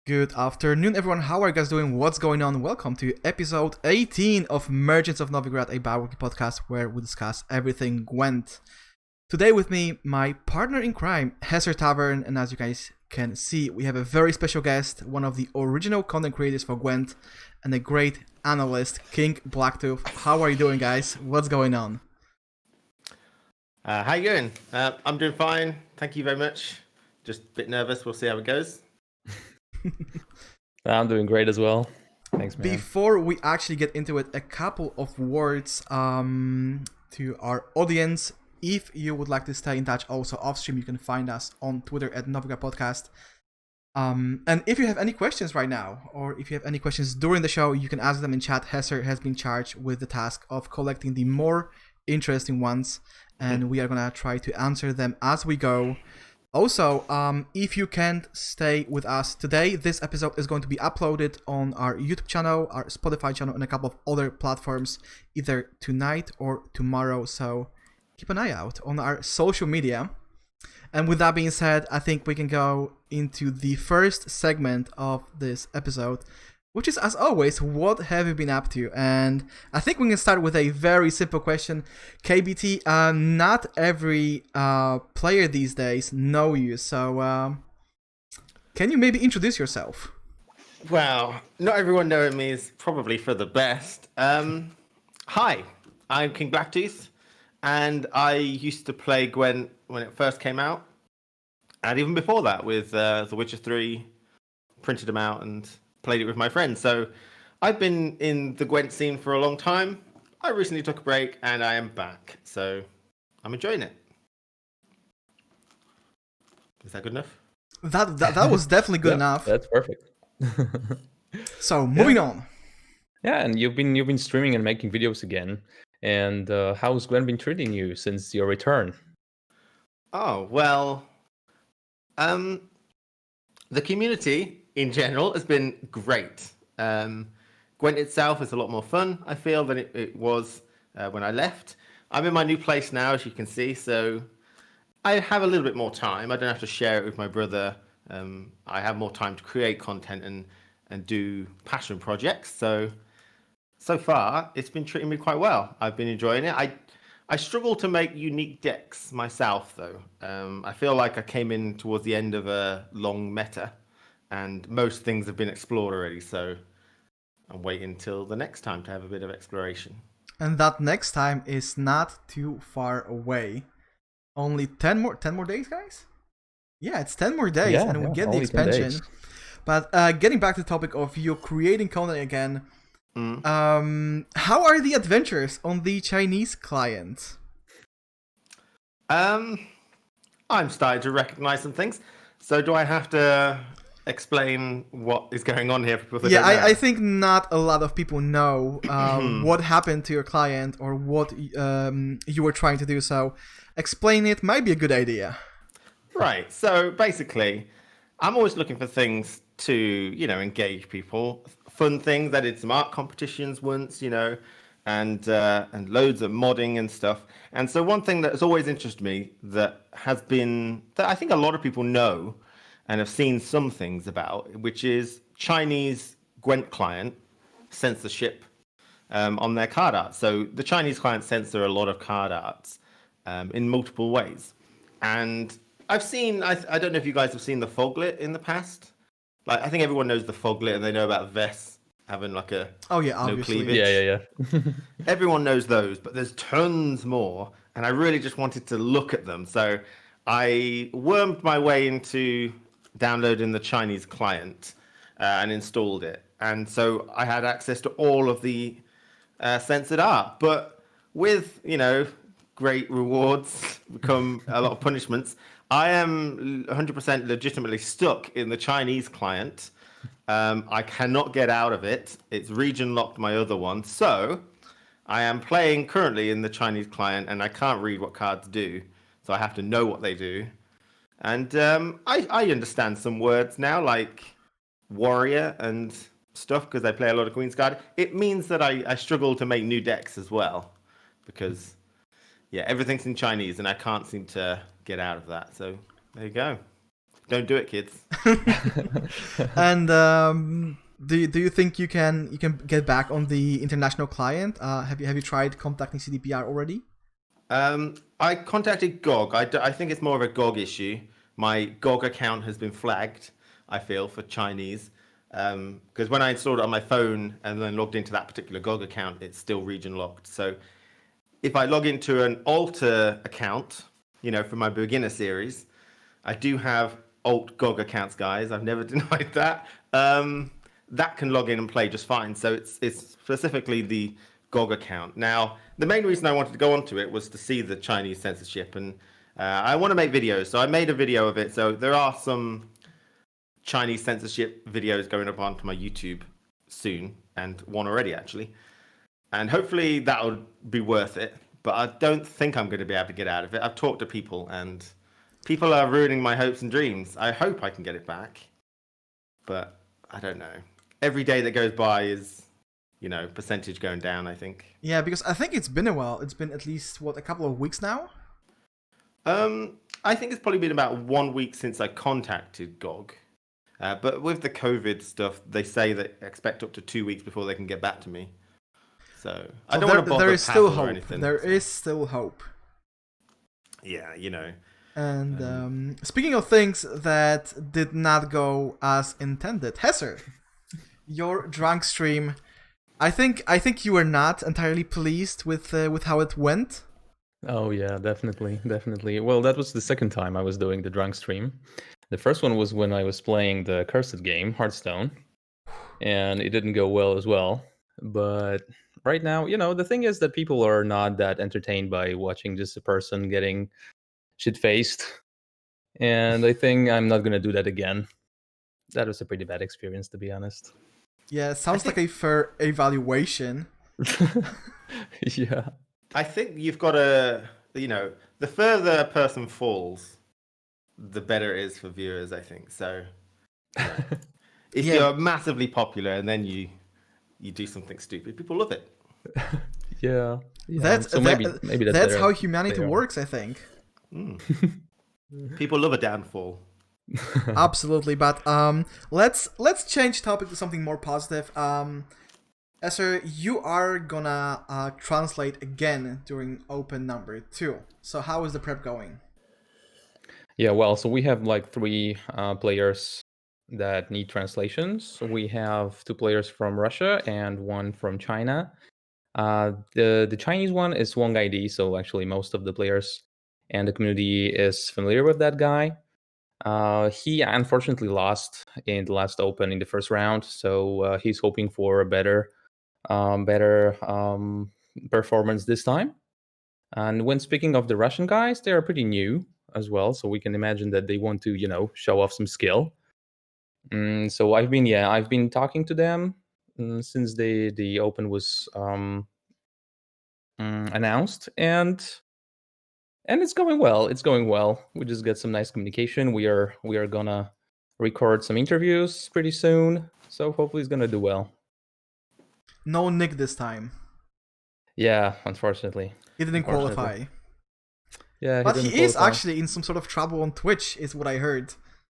Good afternoon, everyone. How are you guys doing? What's going on? Welcome to episode 18 of Merchants of Novigrad, a bi-weekly podcast where we discuss everything Gwent. Today with me, my partner in crime, Hesser Tavern, and as you guys can see, we have a very special guest, one of the original content creators for Gwent, and a great analyst, KingBlackToof. How are you doing, guys? What's going on? How you doing? I'm doing fine. Thank you very much. Just a bit nervous. We'll see how it goes. I'm doing great as well. Thanks, man. Before we actually get into it, a couple of words to our audience. If you would like to stay in touch also off stream, you can find us on Twitter at Novigrad Podcast. And if you have any questions right now, or if you have any questions during the show, you can ask them in chat. Hesser has been charged with the task of collecting the more interesting ones, and we are gonna try to answer them as we go. Also, if you can't stay with us today, this episode is going to be uploaded on our YouTube channel, our Spotify channel, and a couple of other platforms either tonight or tomorrow. So keep an eye out on our social media. And with that being said, I think we can go into the first segment of this episode, which is, as always, what have you been up to? And I think we can start with a very simple question. KBT, not every player these days know you, so can you maybe introduce yourself? Well, not everyone knowing me is probably for the best. Hi, I'm KingBlackToof, and I used to play Gwent when it first came out, and even before that with The Witcher 3, printed them out and played it with my friends. So I've been in the Gwent scene for a long time. I recently took a break and I am back. So I'm enjoying it. Is that good enough? That was definitely good enough. That's perfect. So moving on. Yeah, and you've been streaming and making videos again. And how's Gwen been treating you since your return? Oh, well, the community in general has been great. Gwent itself is a lot more fun, I feel, than it was when I left. I'm in my new place now, as you can see, so I have a little bit more time. I don't have to share it with my brother. I have more time to create content and do passion projects. So far, it's been treating me quite well. I've been enjoying it. I struggle to make unique decks myself, though. I feel like I came in towards the end of a long meta, and most things have been explored already, so I'm waiting till the next time to have a bit of exploration. And that next time is not too far away. Only 10 more days, guys? Yeah, it's 10 more days, and we get the expansion. But getting back to the topic of you creating content again, how are the adventures on the Chinese client? I'm starting to recognize some things. So do I have to explain what is going on here for people that don't know? I think not a lot of people know what happened to your client or what you were trying to do. So explain it might be a good idea. Right. So basically, I'm always looking for things to, engage people. Fun things. I did some art competitions once, and loads of modding and stuff. And so one thing that has always interested me that I think a lot of people know and have seen some things about, which is Chinese Gwent client censorship on their card art. So the Chinese client censor a lot of card arts in multiple ways. And I've seen, I don't know if you guys have seen the Foglet in the past. Like, I think everyone knows the Foglet and they know about Vess having like a no cleavage. Yeah. Everyone knows those, but there's tons more. And I really just wanted to look at them. So I wormed my way into downloading the Chinese client and installed it. And so I had access to all of the censored art. But with, great rewards become a lot of punishments. I am 100% legitimately stuck in the Chinese client. I cannot get out of it. It's region locked my other one. So I am playing currently in the Chinese client and I can't read what cards do. So I have to know what they do. And I understand some words now, like warrior and stuff, because I play a lot of Queen's Guard. It means that I struggle to make new decks as well, because, everything's in Chinese, and I can't seem to get out of that. So there you go. Don't do it, kids. And do you think you can get back on the international client? Have you tried contacting CDPR already? I contacted GOG. I think it's more of a GOG issue. My GOG account has been flagged, I feel, for Chinese. Because when I installed it on my phone and then logged into that particular GOG account, it's still region locked. So if I log into an Alter account, for my beginner series, I do have alt GOG accounts, guys. I've never denied that. That can log in and play just fine. So it's specifically the GOG account. Now, the main reason I wanted to go onto it was to see the Chinese censorship, and I want to make videos. So I made a video of it. So there are some Chinese censorship videos going up onto my YouTube soon, and one already actually. And hopefully that'll be worth it. But I don't think I'm going to be able to get out of it. I've talked to people, and people are ruining my hopes and dreams. I hope I can get it back, but I don't know. Every day that goes by is, percentage going down, I think. Yeah, because I think it's been a while. It's been at least, a couple of weeks now? I think it's probably been about 1 week since I contacted GOG. But with the COVID stuff, they say they expect up to 2 weeks before they can get back to me. So I don't want to bother there is still Pavel or hope. anything. There is still hope. Yeah, And speaking of things that did not go as intended, Hesser, your drunk stream, I think you were not entirely pleased with how it went. Oh yeah, definitely. Well, that was the second time I was doing the drunk stream. The first one was when I was playing the cursed game, Hearthstone, and it didn't go well as well. But right now, the thing is that people are not that entertained by watching just a person getting shit-faced. And I think I'm not going to do that again. That was a pretty bad experience, to be honest. Yeah, sounds like a fair evaluation. Yeah. I think you've got to, the further a person falls, the better it is for viewers, I think. So if you're massively popular and then you do something stupid, people love it. Yeah. Maybe that's how humanity works, I think. People love a downfall. Absolutely, but let's change topic to something more positive. Esther, you are gonna translate again during Open number 2. So how is the prep going? Yeah, well, so we have like 3 players that need translations. We have 2 players from Russia and 1 from China. The Chinese one is Wong ID, so actually most of the players and the community is familiar with that guy. He unfortunately lost in the last Open in the first round, so he's hoping for a better performance this time. And when speaking of the Russian guys, they are pretty new as well, so we can imagine that they want to, show off some skill. So I've been talking to them since the Open was announced, and it's going well. It's going well. We just got some nice communication. We are gonna record some interviews pretty soon, so hopefully it's gonna do well. No Nick this time. Yeah, unfortunately. He didn't qualify. Yeah, but he is actually in some sort of trouble on Twitch, is what I heard.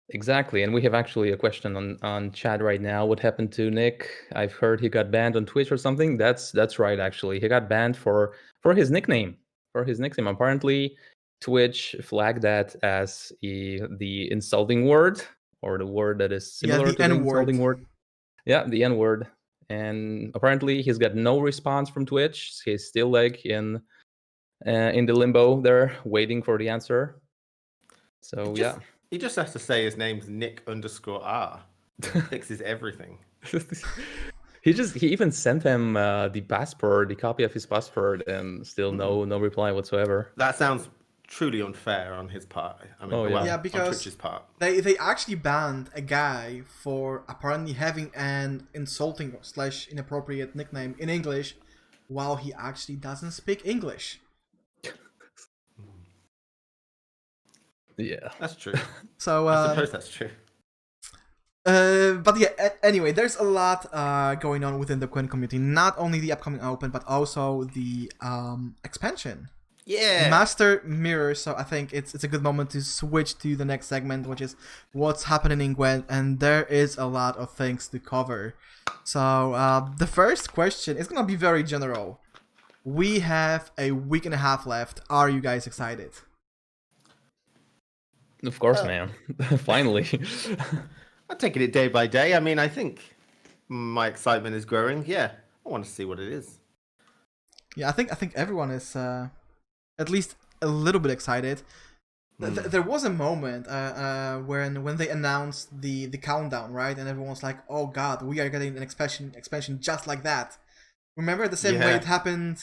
Exactly, and we have actually a question on chat right now. What happened to Nick? I've heard he got banned on Twitch or something. That's right, actually. He got banned for his nickname. Apparently, Twitch flagged that as the insulting word, or the word that is similar to the insulting word. Yeah, the N word. And apparently he's got no response from Twitch. He's still like in the limbo there, waiting for the answer. So he just has to say his name's Nick_R. It fixes everything. He even sent him the copy of his passport, and still no reply whatsoever. That sounds truly unfair on his part. I mean, because on Twitch's part. They actually banned a guy for apparently having an insulting / inappropriate nickname in English while he actually doesn't speak English. Yeah, that's true. So I suppose that's true. But yeah, anyway, there's a lot going on within the Quinn community. Not only the upcoming Open, but also the expansion. Yeah. Master Mirror. So I think it's a good moment to switch to the next segment, which is what's happening in Gwent, and there is a lot of things to cover. So the first question is gonna be very general. We have a week and a half left. Are you guys excited? Of course, man. Finally. I'm taking it day by day. I mean, I think my excitement is growing. Yeah, I want to see what it is. Yeah, I think everyone is at least a little bit excited. There was a moment when they announced the countdown, right? And everyone was like, "Oh God, we are getting an expansion just like that." Remember the same way it happened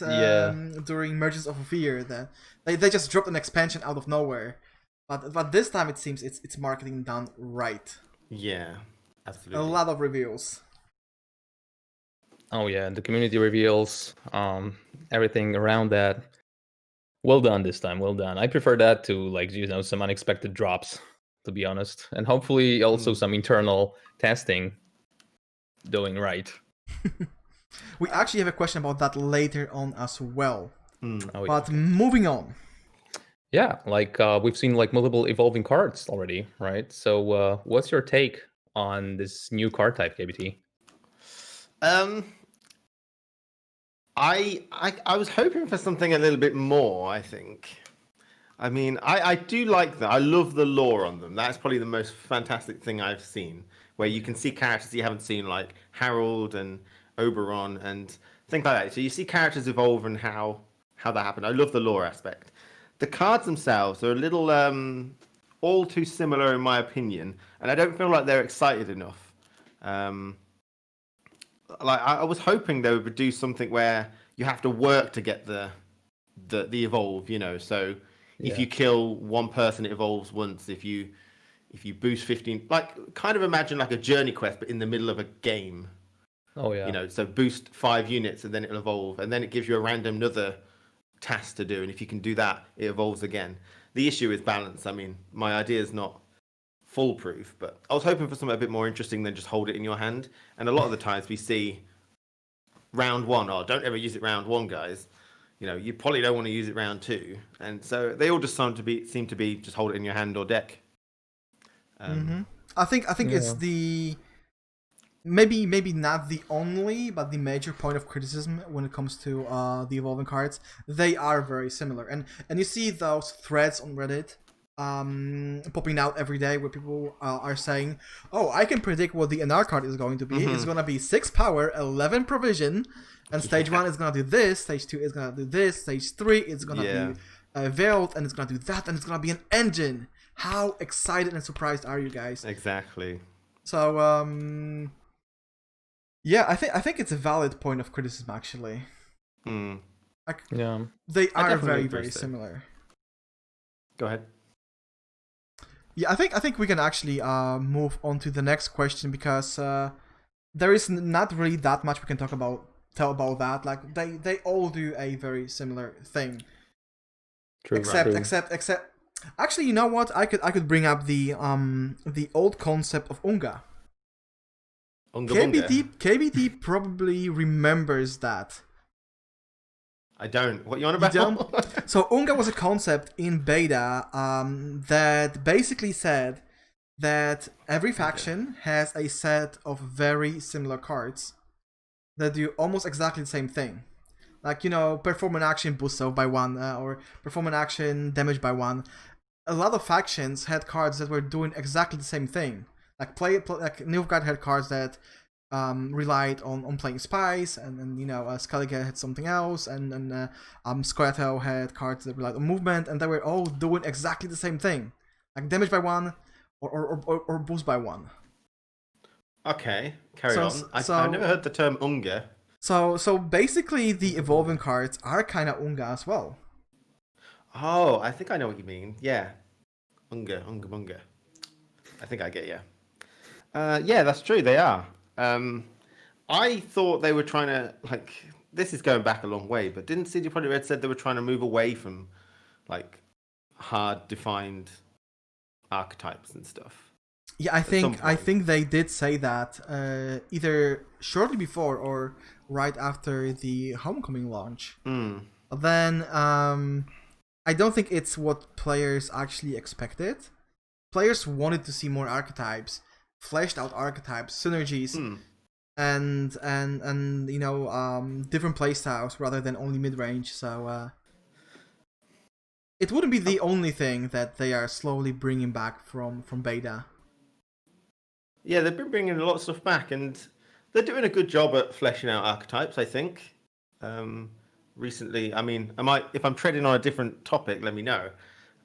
during Merges of Fear, that they just dropped an expansion out of nowhere. But this time it seems it's marketing done right. Yeah, absolutely. A lot of reveals. Oh yeah, the community reveals, everything around that. Well done this time, well done. I prefer that to, like, some unexpected drops, to be honest. And hopefully also some internal testing doing right. We actually have a question about that later on as well. Oh, But moving on. Yeah, like we've seen like multiple evolving cards already, right? So what's your take on this new card type, KBT? I was hoping for something a little bit more, I think. I mean, I do like that. I love the lore on them. That's probably the most fantastic thing I've seen, where you can see characters you haven't seen, like Harold and Oberon and things like that. So you see characters evolve and how that happened. I love the lore aspect. The cards themselves are a little all too similar in my opinion, and I don't feel like they're excited enough. Like I was hoping they would do something where you have to work to get the evolve, you know. So if you kill one person, it evolves once. If you boost 15, like kind of imagine like a journey quest, but in the middle of a game. Oh yeah. You know, so boost 5 units and then it'll evolve, and then it gives you a random another task to do, and if you can do that, it evolves again. The issue is balance. I mean, my idea is not foolproof, but I was hoping for something a bit more interesting than just hold it in your hand. And a lot of the times we see round 1, oh, don't ever use it round 1, guys. You know, you probably don't want to use it round 2, and so they all just seem to be just hold it in your hand or deck. I think it's the maybe not the only, but the major point of criticism when it comes to the evolving cards. They are very similar, and you see those threads on Reddit popping out every day where people are saying, "Oh, I can predict what the NR card is going to be. It's going to be 6 power, 11 provision, and stage 1 is going to do this, stage 2 is going to do this, stage 3 is going to be veiled, and it's going to do that, and it's going to be an engine." How excited and surprised are you guys? Exactly. So yeah, I think it's a valid point of criticism actually. Like, they are very similar. Go ahead. Yeah, I think we can actually move on to the next question, because there is not really that much we can tell about that. Like they all do a very similar thing. True. Except actually, you know what? I could bring up the old concept of Unga. KBT probably remembers that. I don't. What you on about? You don't? So Unga was a concept in beta that basically said that every faction has a set of very similar cards that do almost exactly the same thing. Like, you know, perform an action boost self by 1, or perform an action damage by 1. A lot of factions had cards that were doing exactly the same thing. Like like Novigrad had cards that relied on playing spies, and you know, Skellige had something else, and Squirtle had cards that relied on movement, and they were all doing exactly the same thing, like damage by 1 or boost by 1. Okay, carry on. I've never heard the term Unga. So basically, the evolving cards are kind of Unga as well. Oh, I think I know what you mean. Yeah. Unga. I think I get you. Yeah, that's true. They are. I thought they were trying to, like, this is going back a long way, but didn't CD Projekt Red said they were trying to move away from, like, hard defined archetypes and stuff? Yeah, I think they did say that either shortly before or right after the Homecoming launch. But then I don't think it's what players actually expected. Players wanted to see more archetypes, fleshed out archetypes, synergies, and different playstyles rather than only mid range. So it wouldn't be the only thing that they are slowly bringing back from beta. Yeah, they've been bringing a lot of stuff back, and they're doing a good job at fleshing out archetypes, I think. Recently, I mean, if I'm treading on a different topic, let me know.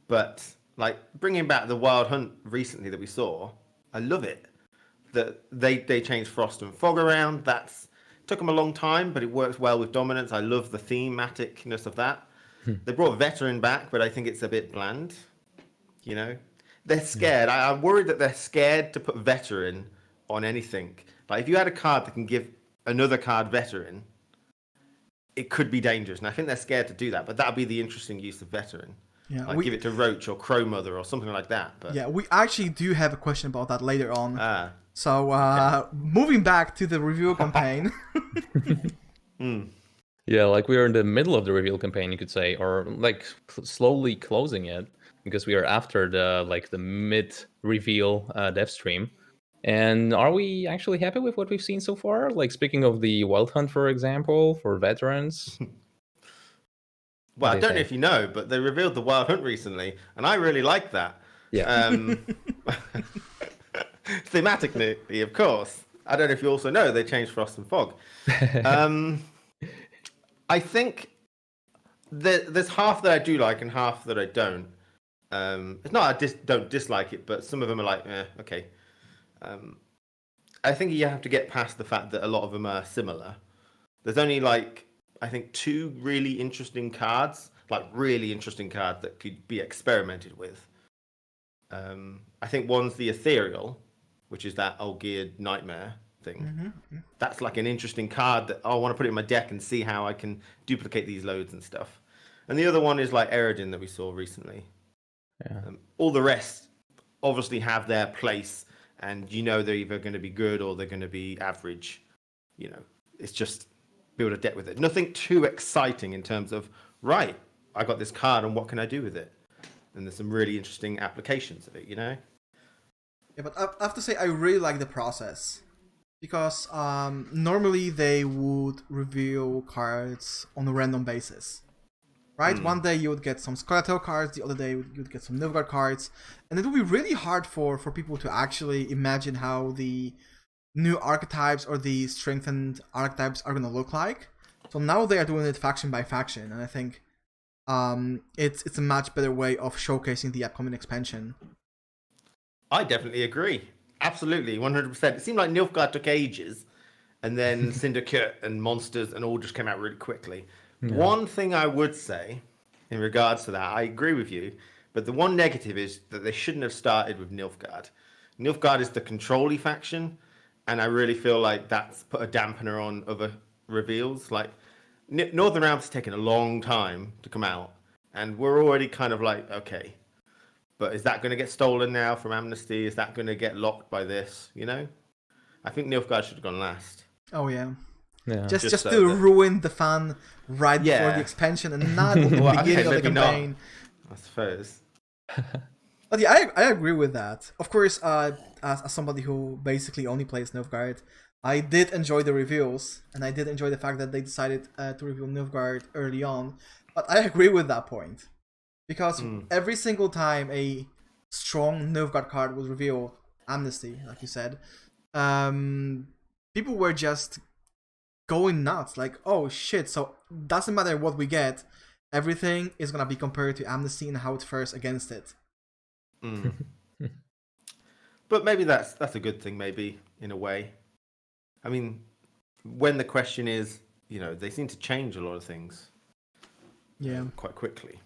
But like bringing back the Wild Hunt recently that we saw, I love it. That they changed Frost and Fog around. Took them a long time, but it works well with Dominance. I love the thematicness of that. They brought Veteran back, but I think it's a bit bland. You know, they're scared. I'm worried that they're scared to put Veteran on anything. Like if you had a card that can give another card Veteran, it could be dangerous, and I think they're scared to do that. But that'd be the interesting use of Veteran. Yeah, like give it to Roach or Crow Mother or something like that. But yeah, we actually do have a question about that later on. So okay. Moving back to the reveal campaign. Yeah, like we are in the middle of the reveal campaign, you could say, or like slowly closing it, because we are after the mid reveal dev stream. And are we actually happy with what we've seen so far? Like speaking of the Wild Hunt, for example, for veterans. Well, I don't know if you know, but they revealed the Wild Hunt recently, and I really like that. Yeah. Thematically, of course. I don't know if you also know they changed Frost and Fog. I think there's half that I do like and half that I don't. It's not I don't dislike it, but some of them are like, okay. I think you have to get past the fact that a lot of them are similar. There's only I think 2 really interesting cards that could be experimented with. I think one's the Ethereal, which is that old geared nightmare thing. Mm-hmm. That's like an interesting card that I want to put it in my deck and see how I can duplicate these loads and stuff. And the other one is like Eridin that we saw recently. Yeah. All the rest obviously have their place, and they're either going to be good or they're going to be average. It's just build a deck with it. Nothing too exciting in terms of, right, I got this card and what can I do with it? And there's some really interesting applications of it, Yeah, but I have to say I really like the process. Because normally they would reveal cards on a random basis. Right? One day you would get some Skeletal cards, the other day you'd get some Novigrad cards. And it would be really hard for people to actually imagine how the new archetypes or the strengthened archetypes are going to look like. So now they are doing it faction by faction, and I think it's a much better way of showcasing the upcoming expansion. I definitely agree. Absolutely, 100%. It seemed like Nilfgaard took ages, and then Syndicate and Monsters and all just came out really quickly. Yeah. One thing I would say in regards to that, I agree with you, but the one negative is that they shouldn't have started with Nilfgaard. Nilfgaard is the control-y faction, and I really feel like that's put a dampener on other reveals. Like, Northern Realms taken a long time to come out, and we're already kind of like, okay, but is that going to get stolen now from Amnesty? Is that going to get locked by this? I think Nilfgaard should have gone last. Oh yeah. Just so to ruin the fun right before the expansion and not at the beginning of the campaign. Not, I suppose. But yeah, I agree with that. Of course, as somebody who basically only plays Nilfgaard, I did enjoy the reveals, and I did enjoy the fact that they decided to reveal Nilfgaard early on. But I agree with that point. Because every single time a strong Nilfgaard card was revealed, Amnesty, like you said, people were just going nuts. Like, oh shit, so doesn't matter what we get, everything is going to be compared to Amnesty and how it fares against it. But maybe that's a good thing, maybe, in a way. I mean, when the question is, they seem to change a lot of things quite quickly.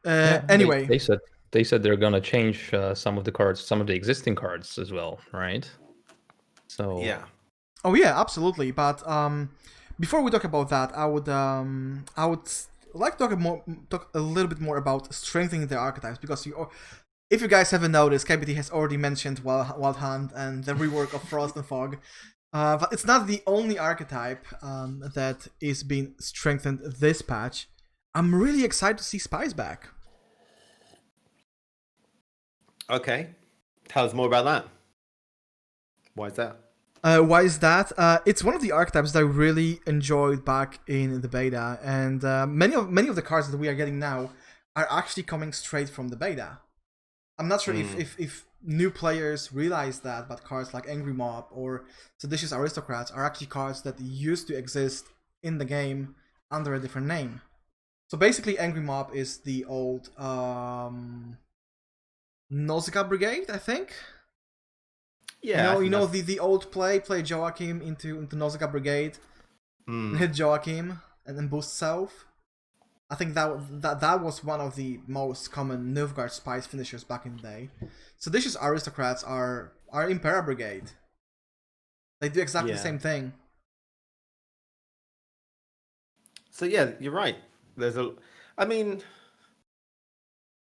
Anyway, they said they're gonna change some of the cards, some of the existing cards as well, right? So yeah. Oh yeah, absolutely. But before we talk about that, I would like to talk a little bit more about strengthening the archetypes, because if you guys haven't noticed, KBT has already mentioned Wild Hunt and the rework of Frost and Fog. But it's not the only archetype that is being strengthened this patch. I'm really excited to see spies back. Okay, tell us more about that. Why is that? Why is that? It's one of the archetypes that I really enjoyed back in the beta, and many of the cards that we are getting now are actually coming straight from the beta. I'm not sure if new players realize that, but cards like Angry Mob or Seditious Aristocrats are actually cards that used to exist in the game under a different name. So basically, Angry Mob is the old Nausicaa Brigade, I think. Yeah, you know the old play Joachim into Nausicaa Brigade, and hit Joachim and then boost self. I think that was one of the most common Novigrad spice finishers back in the day. Seditious Aristocrats are Impera Brigade. They do exactly the same thing. So yeah, you're right.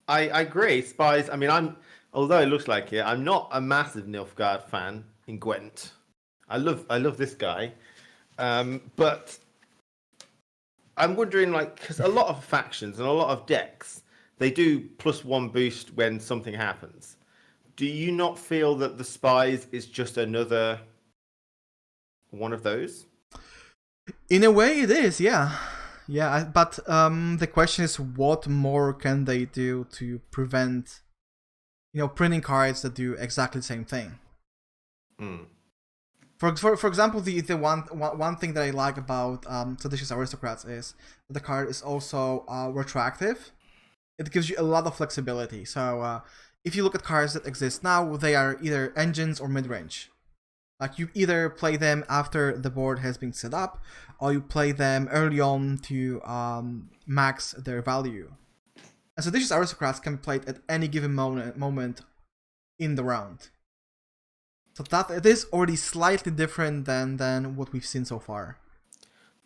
I agree. Spies. I mean, although it looks like it, I'm not a massive Nilfgaard fan in Gwent. I love this guy, but I'm wondering, like, because a lot of factions and a lot of decks, they do +1 boost when something happens. Do you not feel that the spies is just another one of those? In a way, it is, yeah. But the question is, what more can they do to prevent, printing cards that do exactly the same thing? For example, the one thing that I like about Seditious Aristocrats is that the card is also retroactive. It gives you a lot of flexibility. So if you look at cards that exist now, they are either engines or mid-range. Like, you either play them after the board has been set up, or you play them early on to max their value. And Seditious Aristocrats can be played at any given moment in the round. So that it is already slightly different than what we've seen so far.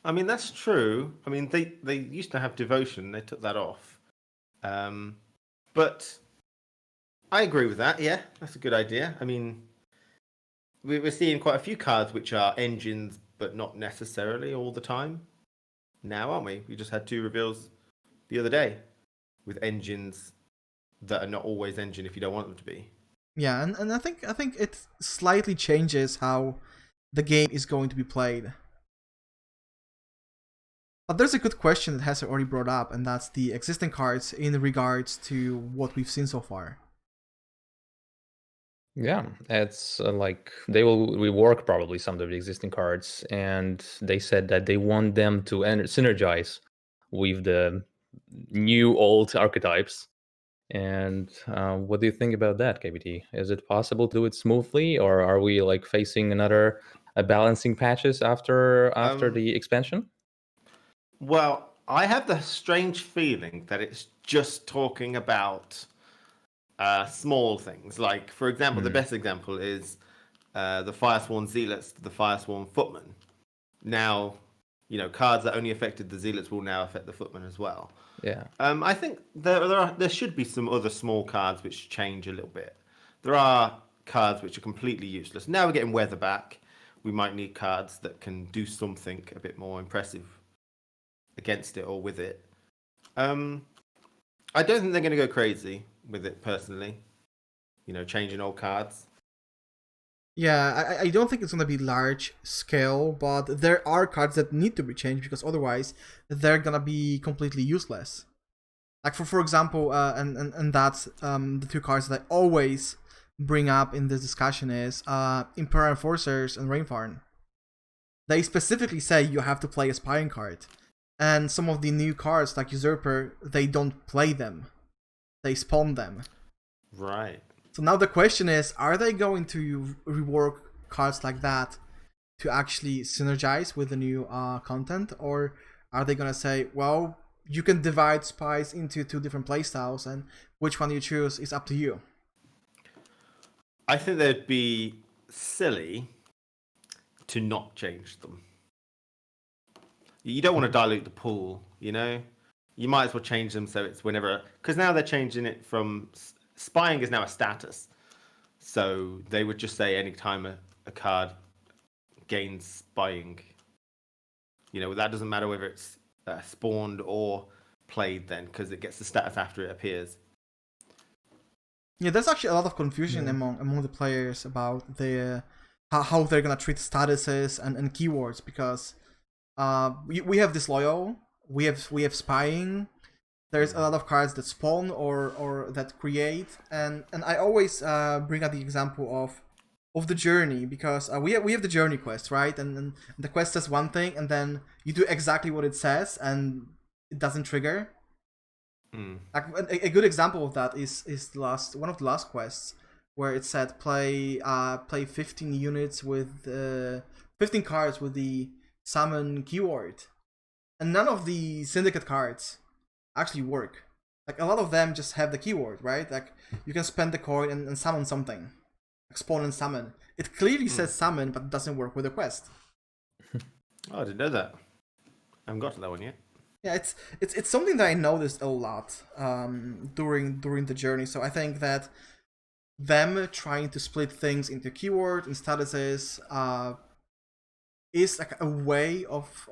I mean, that's true. I mean, they used to have Devotion. They took that off. But I agree with that. Yeah, that's a good idea. I mean, we're seeing quite a few cards which are engines, but not necessarily all the time now, aren't we? We just had 2 reveals the other day with engines that are not always engine if you don't want them to be. Yeah, and I think it slightly changes how the game is going to be played. But there's a good question that has already brought up, and that's the existing cards in regards to what we've seen so far. Yeah, it's like they will rework probably some of the existing cards, and they said that they want them to synergize with the new old archetypes. And what do you think about that, KBT? Is it possible to do it smoothly, or are we like facing another balancing patches after the expansion? Well, I have the strange feeling that it's just talking about small things. Like, for example, the best example is the Firesworn Zealots to the Firesworn Footmen. Now, cards that only affected the Zealots will now affect the Footmen as well. Yeah. I think there should be some other small cards which change a little bit. There are cards which are completely useless. Now we're getting Weather back. We might need cards that can do something a bit more impressive against it or with it. I don't think they're going to go crazy with it personally. Changing old cards. Yeah, I don't think it's going to be large scale, but there are cards that need to be changed because otherwise they're going to be completely useless. Like for example, and that's the 2 cards that I always bring up in this discussion is Imperial Enforcers and Rainfarn. They specifically say you have to play a Spying card. And some of the new cards like Usurper, they don't play them. They spawn them. Right. So now the question is, are they going to rework cards like that to actually synergize with the new content? Or are they going to say, well, you can divide spies into 2 different playstyles, and which one you choose is up to you? I think they'd be silly to not change them. You don't want to dilute the pool, You might as well change them so it's whenever... Because now they're changing it from... Spying is now a status. So they would just say anytime a card gains spying, that doesn't matter whether it's spawned or played then, because it gets the status after it appears. Yeah, there's actually a lot of confusion among the players about the how they're gonna treat statuses and keywords, because we have disloyal, we have spying. There's a lot of cards that spawn or that create, and I always bring up the example of the journey, because we have the journey quest, right? And the quest says one thing, and then you do exactly what it says, and it doesn't trigger. Like a good example of that is one of the last quests, where it said play 15 units with 15 cards with the summon keyword, and none of the syndicate cards actually work. Like a lot of them just have the keyword, right? Like you can spend the coin and summon something, like spawn and summon. It clearly says summon, but it doesn't work with the quest. Oh, I didn't know that. I haven't got to that one yet. Yeah, it's something that I noticed a lot during the journey. So I think that them trying to split things into keyword and statuses is like a way of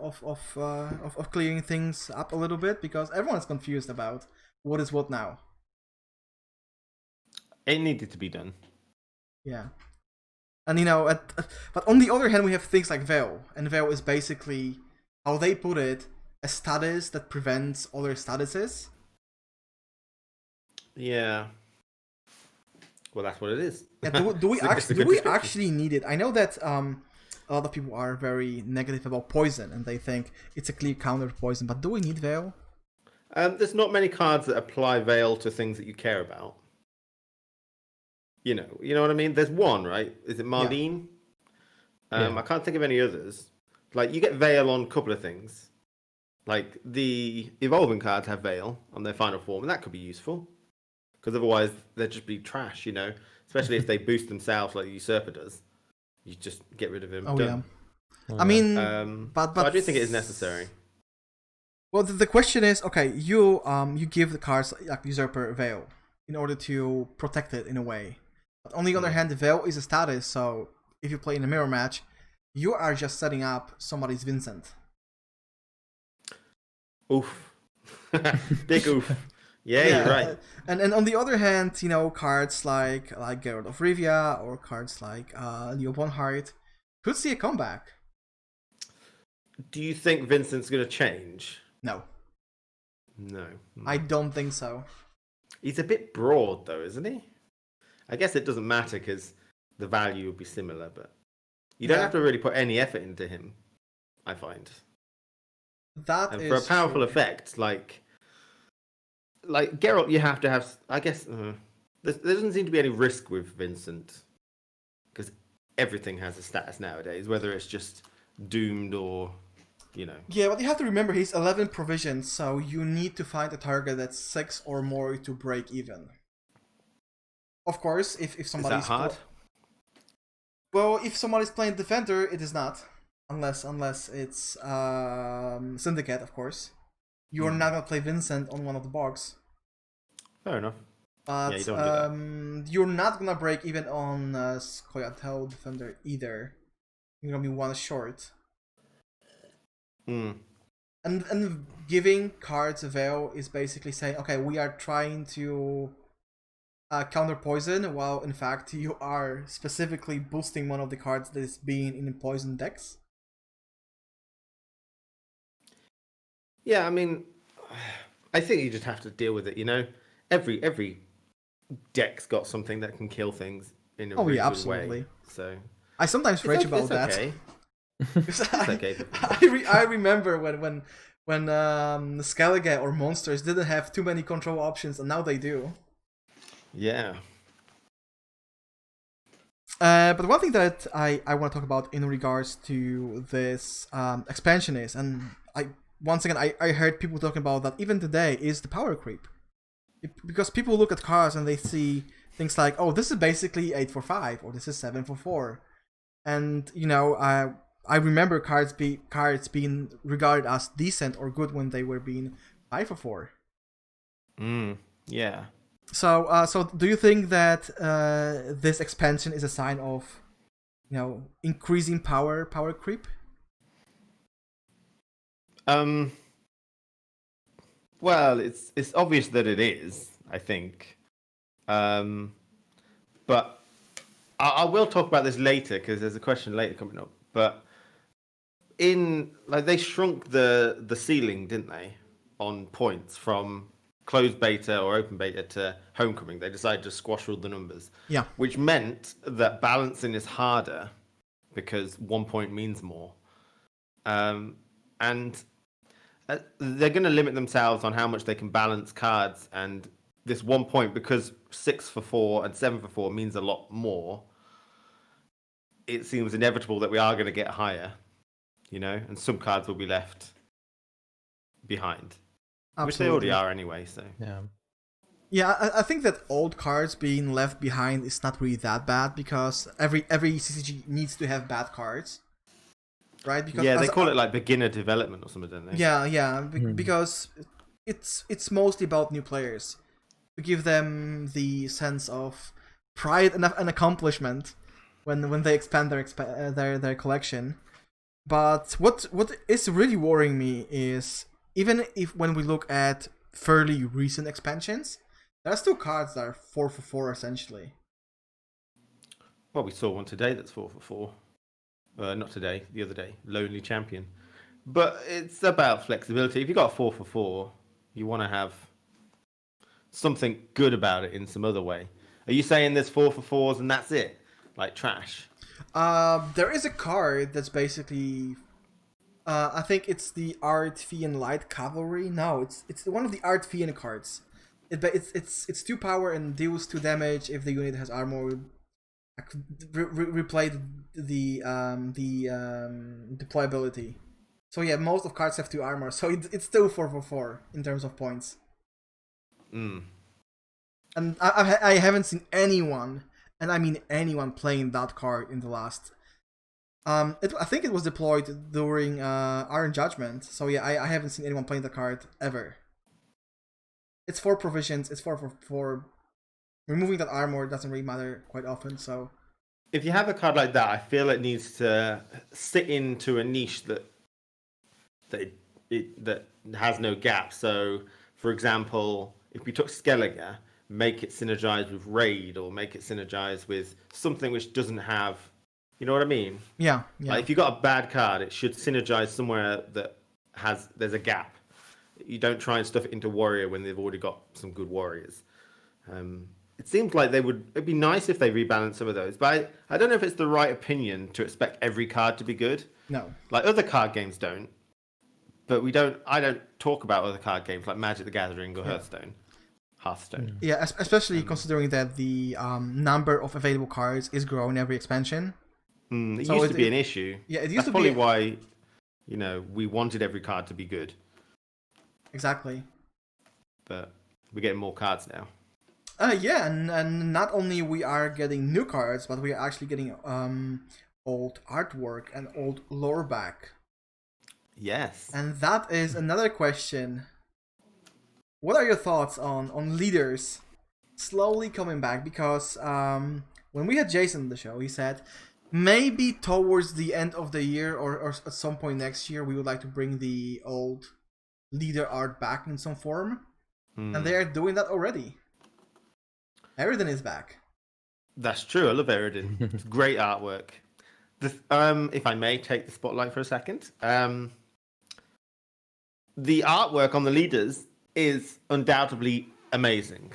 clearing things up a little bit, because everyone's confused about what is what now. It needed to be done. Yeah, and but on the other hand, we have things like Veil, and Veil is basically, how they put it, a status that prevents other statuses. Yeah. Well, that's what it is. Yeah, do we actually need it? I know that a lot of people are very negative about poison, and they think it's a clear counter to poison. But do we need Veil? There's not many cards that apply Veil to things that you care about. You know what I mean? There's one, right? Is it Marlene? Yeah. I can't think of any others. Like, you get Veil on a couple of things. Like, the evolving cards have Veil on their final form, and that could be useful. Because otherwise, they'd just be trash, Especially if they boost themselves like the Usurper does. You just get rid of him. Oh, done. yeah. I mean, but I do think it is necessary. Well, the question is, okay, you give the cards like Usurper Veil in order to protect it in a way. But on the other hand, the Veil is a status, so if you play in a mirror match, you are just setting up somebody's Vincent. Oof. Big oof. Yeah, you're right. And on the other hand, cards like Geralt of Rivia or cards like Leo Bonhart could see a comeback. Do you think Vincent's going to change? No. No. I don't think so. He's a bit broad, though, isn't he? I guess it doesn't matter because the value will be similar, but you don't have to really put any effort into him, I find. And for a powerful effect, like Geralt, you have to have. I guess there doesn't seem to be any risk with Vincent, because everything has a status nowadays, whether it's just doomed or, Yeah, but you have to remember he's 11 provisions, so you need to find a target that's 6 or more to break even. Of course, if somebody's is that hard? Well, if somebody's playing Defender, it is not. Unless it's Syndicate, of course. You're not gonna play Vincent on one of the bogs. Fair enough. But you don't do that. You're not gonna break even on Scoia'tael Defender either. You're gonna be one short. And giving cards a Veil is basically saying, okay, we are trying to counter poison, while in fact you are specifically boosting one of the cards that is being in poison decks. Yeah, I mean, I think you just have to deal with it. Every deck's got something that can kill things in a really good absolutely. way. So I sometimes rage about that. Okay. It's okay. I remember when Skellige or monsters didn't have too many control options, and now they do. Yeah. But one thing that I want to talk about in regards to this expansion is, and once again I heard people talking about that even today, is the power creep. Because people look at cards and they see things like, oh, this is basically 8 for 5, or this is 7 for 4, and I remember cards being regarded as decent or good when they were being 5 for 4. Yeah. So do you think that this expansion is a sign of, increasing power creep? Well, it's obvious that it is, I think. But I will talk about this later because there's a question later coming up. But they shrunk the ceiling, didn't they, on points from closed beta or open beta to homecoming. They decided to squash all the numbers. Yeah. Which meant that balancing is harder because 1 point means more. And they're going to limit themselves on how much they can balance cards, and this 1 point, because 6 for 4 and 7 for 4 means a lot more, it seems inevitable that we are going to get higher, and some cards will be left behind. Absolutely. Which they already are anyway, so. Yeah, I think that old cards being left behind is not really that bad, because every CCG needs to have bad cards, right? Because they call it like beginner development or something, don't they? Yeah, because it's mostly about new players, to give them the sense of pride and accomplishment when they expand their collection. But what is really worrying me is, even if when we look at fairly recent expansions, there are still cards that are 4 for 4 essentially. Well, we saw one today that's 4 for 4. Not today, the other day. Lonely Champion. But it's about flexibility. If you got 4 for 4, you want to have something good about it in some other way. Are you saying there's 4 for 4s and that's it? Like trash? There is a card that's basically... I think it's the Artfian Light Cavalry. No, it's one of the Artfian cards. It's 2 power and deals 2 damage if the unit has armor. Replay the deployability. So yeah, most of cards have 2 armor, so it's still 4 for 4 in terms of points. And I haven't seen anyone, and I mean anyone, playing that card in the last. I think it was deployed during Iron Judgment. So yeah, I haven't seen anyone playing the card ever. It's 4 provisions. It's 4 for 4. Removing that armor doesn't really matter quite often. So if you have a card like that, I feel it needs to sit into a niche that has no gap. So, for example, if we took Skellige, make it synergize with Raid, or make it synergize with something which doesn't have, you know what I mean? Yeah. Like if you got a bad card, it should synergize somewhere that there's a gap. You don't try and stuff it into Warrior when they've already got some good Warriors. It seems like it'd be nice if they rebalance some of those, but I don't know if it's the right opinion to expect every card to be good. No. Like other card games don't, but I don't talk about other card games like Magic the Gathering or Hearthstone. Yeah, especially considering that the number of available cards is growing every expansion. It used to be an issue. Yeah, it used to be. That's probably why, we wanted every card to be good. Exactly. But we're getting more cards now. Yeah, and not only we are getting new cards, but we are actually getting old artwork and old lore back. Yes. And that is another question. What are your thoughts on leaders slowly coming back? Because when we had Jason on the show, he said maybe towards the end of the year or at some point next year, we would like to bring the old leader art back in some form. And they are doing that already. Eridan is back. That's true. I love Eridan. It's great artwork. If I may take the spotlight for a second. The artwork on the leaders is undoubtedly amazing.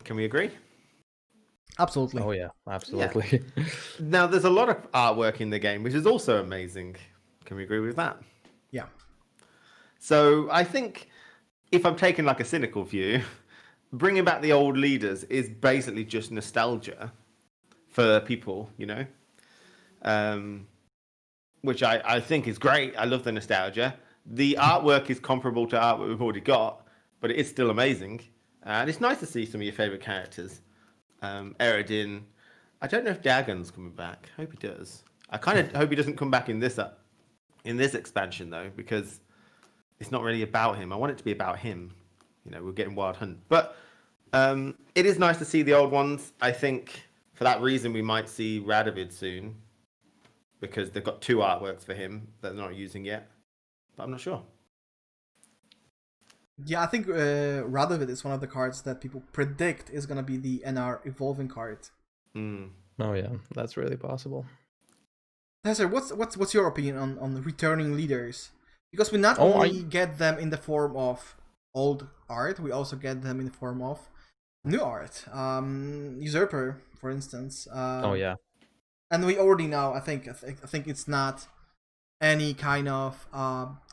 Can we agree? Absolutely. Oh yeah, absolutely. Yeah. Now, there's a lot of artwork in the game, which is also amazing. Can we agree with that? Yeah. So I think if I'm taking like a cynical view, bringing back the old leaders is basically just nostalgia for people, which I think is great. I love the nostalgia. The artwork is comparable to artwork we've already got, but it is still amazing. And it's nice to see some of your favourite characters. Eridan. I don't know if Dagon's coming back. I hope he does. I kind of hope he doesn't come back in this expansion, though, because it's not really about him. I want it to be about him. We're getting Wild Hunt. But it is nice to see the old ones. I think for that reason we might see Radovid soon, because they've got 2 artworks for him that they're not using yet. But I'm not sure. Yeah, I think Radovid is one of the cards that people predict is gonna be the NR evolving card. Oh yeah, that's really possible. Tesser, what's your opinion on the returning leaders? Because we not only get them in the form of old art, we also get them in the form of new art. Usurper, for instance. Oh yeah. And we already know. I think it's not any kind of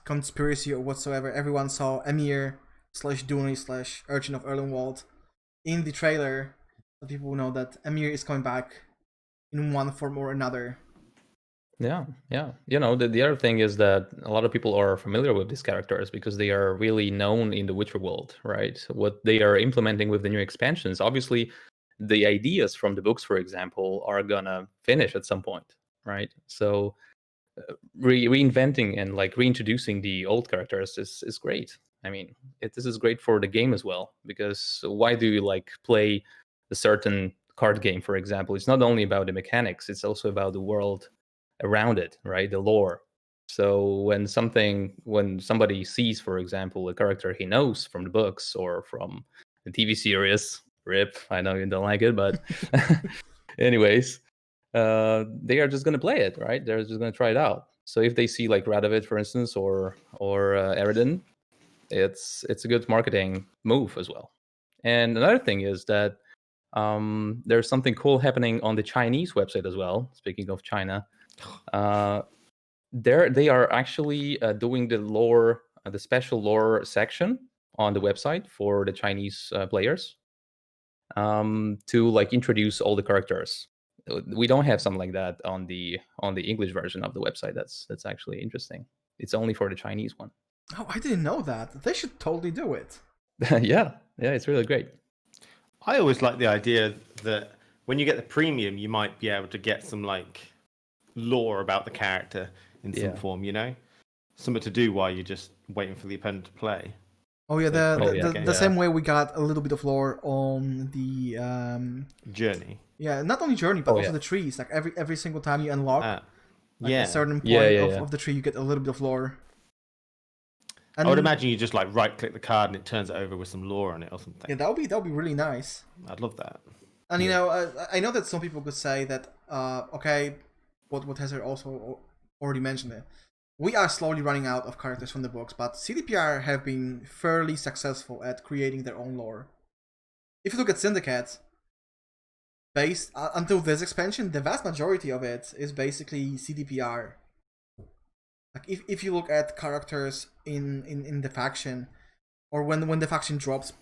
conspiracy or whatsoever. Everyone saw Emir / Dooney / Urchin of Erlenwald in the trailer. So people know that Emir is coming back in one form or another. Yeah. You know, the other thing is that a lot of people are familiar with these characters because they are really known in the Witcher world, right? What they are implementing with the new expansions, obviously, the ideas from the books, for example, are gonna finish at some point, right? So reinventing and like reintroducing the old characters is great. I mean, this is great for the game as well, because why do you like play a certain card game, for example? It's not only about the mechanics, it's also about the world around it, right? The lore. So when somebody sees, for example, a character he knows from the books or from the TV series, rip, I know you don't like it, but anyways, they are just going to play it, right? They're just going to try it out. So if they see like Radovid, for instance, or Eridan, it's a good marketing move as well. And another thing is that there's something cool happening on the Chinese website as well. Speaking of China, they are actually doing the lore, the special lore section on the website for the Chinese players to like introduce all the characters. We don't have something like that on the English version of the website. That's actually interesting. It's only for the Chinese one. Oh, I didn't know that. They should totally do it. Yeah, it's really great. I always like the idea that when you get the premium, you might be able to get some like lore about the character in some form, you know, something to do while you're just waiting for the opponent to play. Oh yeah, the same way we got a little bit of lore on the Journey. Yeah, not only Journey, but also the trees. Like every single time you unlock a certain point of the tree, you get a little bit of lore. And I would imagine you just like right click the card and it turns it over with some lore on it or something. Yeah, that would be really nice. I'd love that. And you know, I know that some people could say that okay, what Hezzer also already mentioned it. We are slowly running out of characters from the books, but CDPR have been fairly successful at creating their own lore. If you look at Syndicate, based until this expansion, the vast majority of it is basically CDPR. Like if you look at characters in the faction, or when the faction drops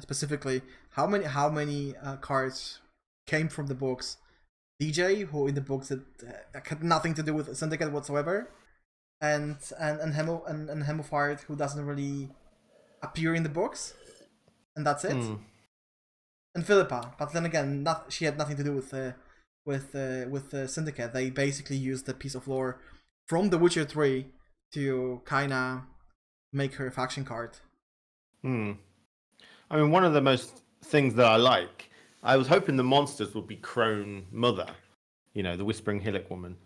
specifically, how many cards came from the books? DJ, who in the books that had nothing to do with Syndicate whatsoever, and Hemophart, who doesn't really appear in the books, and that's it. And Philippa, but then again, she had nothing to do with Syndicate. They basically used the piece of lore from The Witcher 3 to kinda make her a faction card. I mean, one of the most things that I like, I was hoping the monsters would be Crone Mother, you know, the Whispering Hillock woman.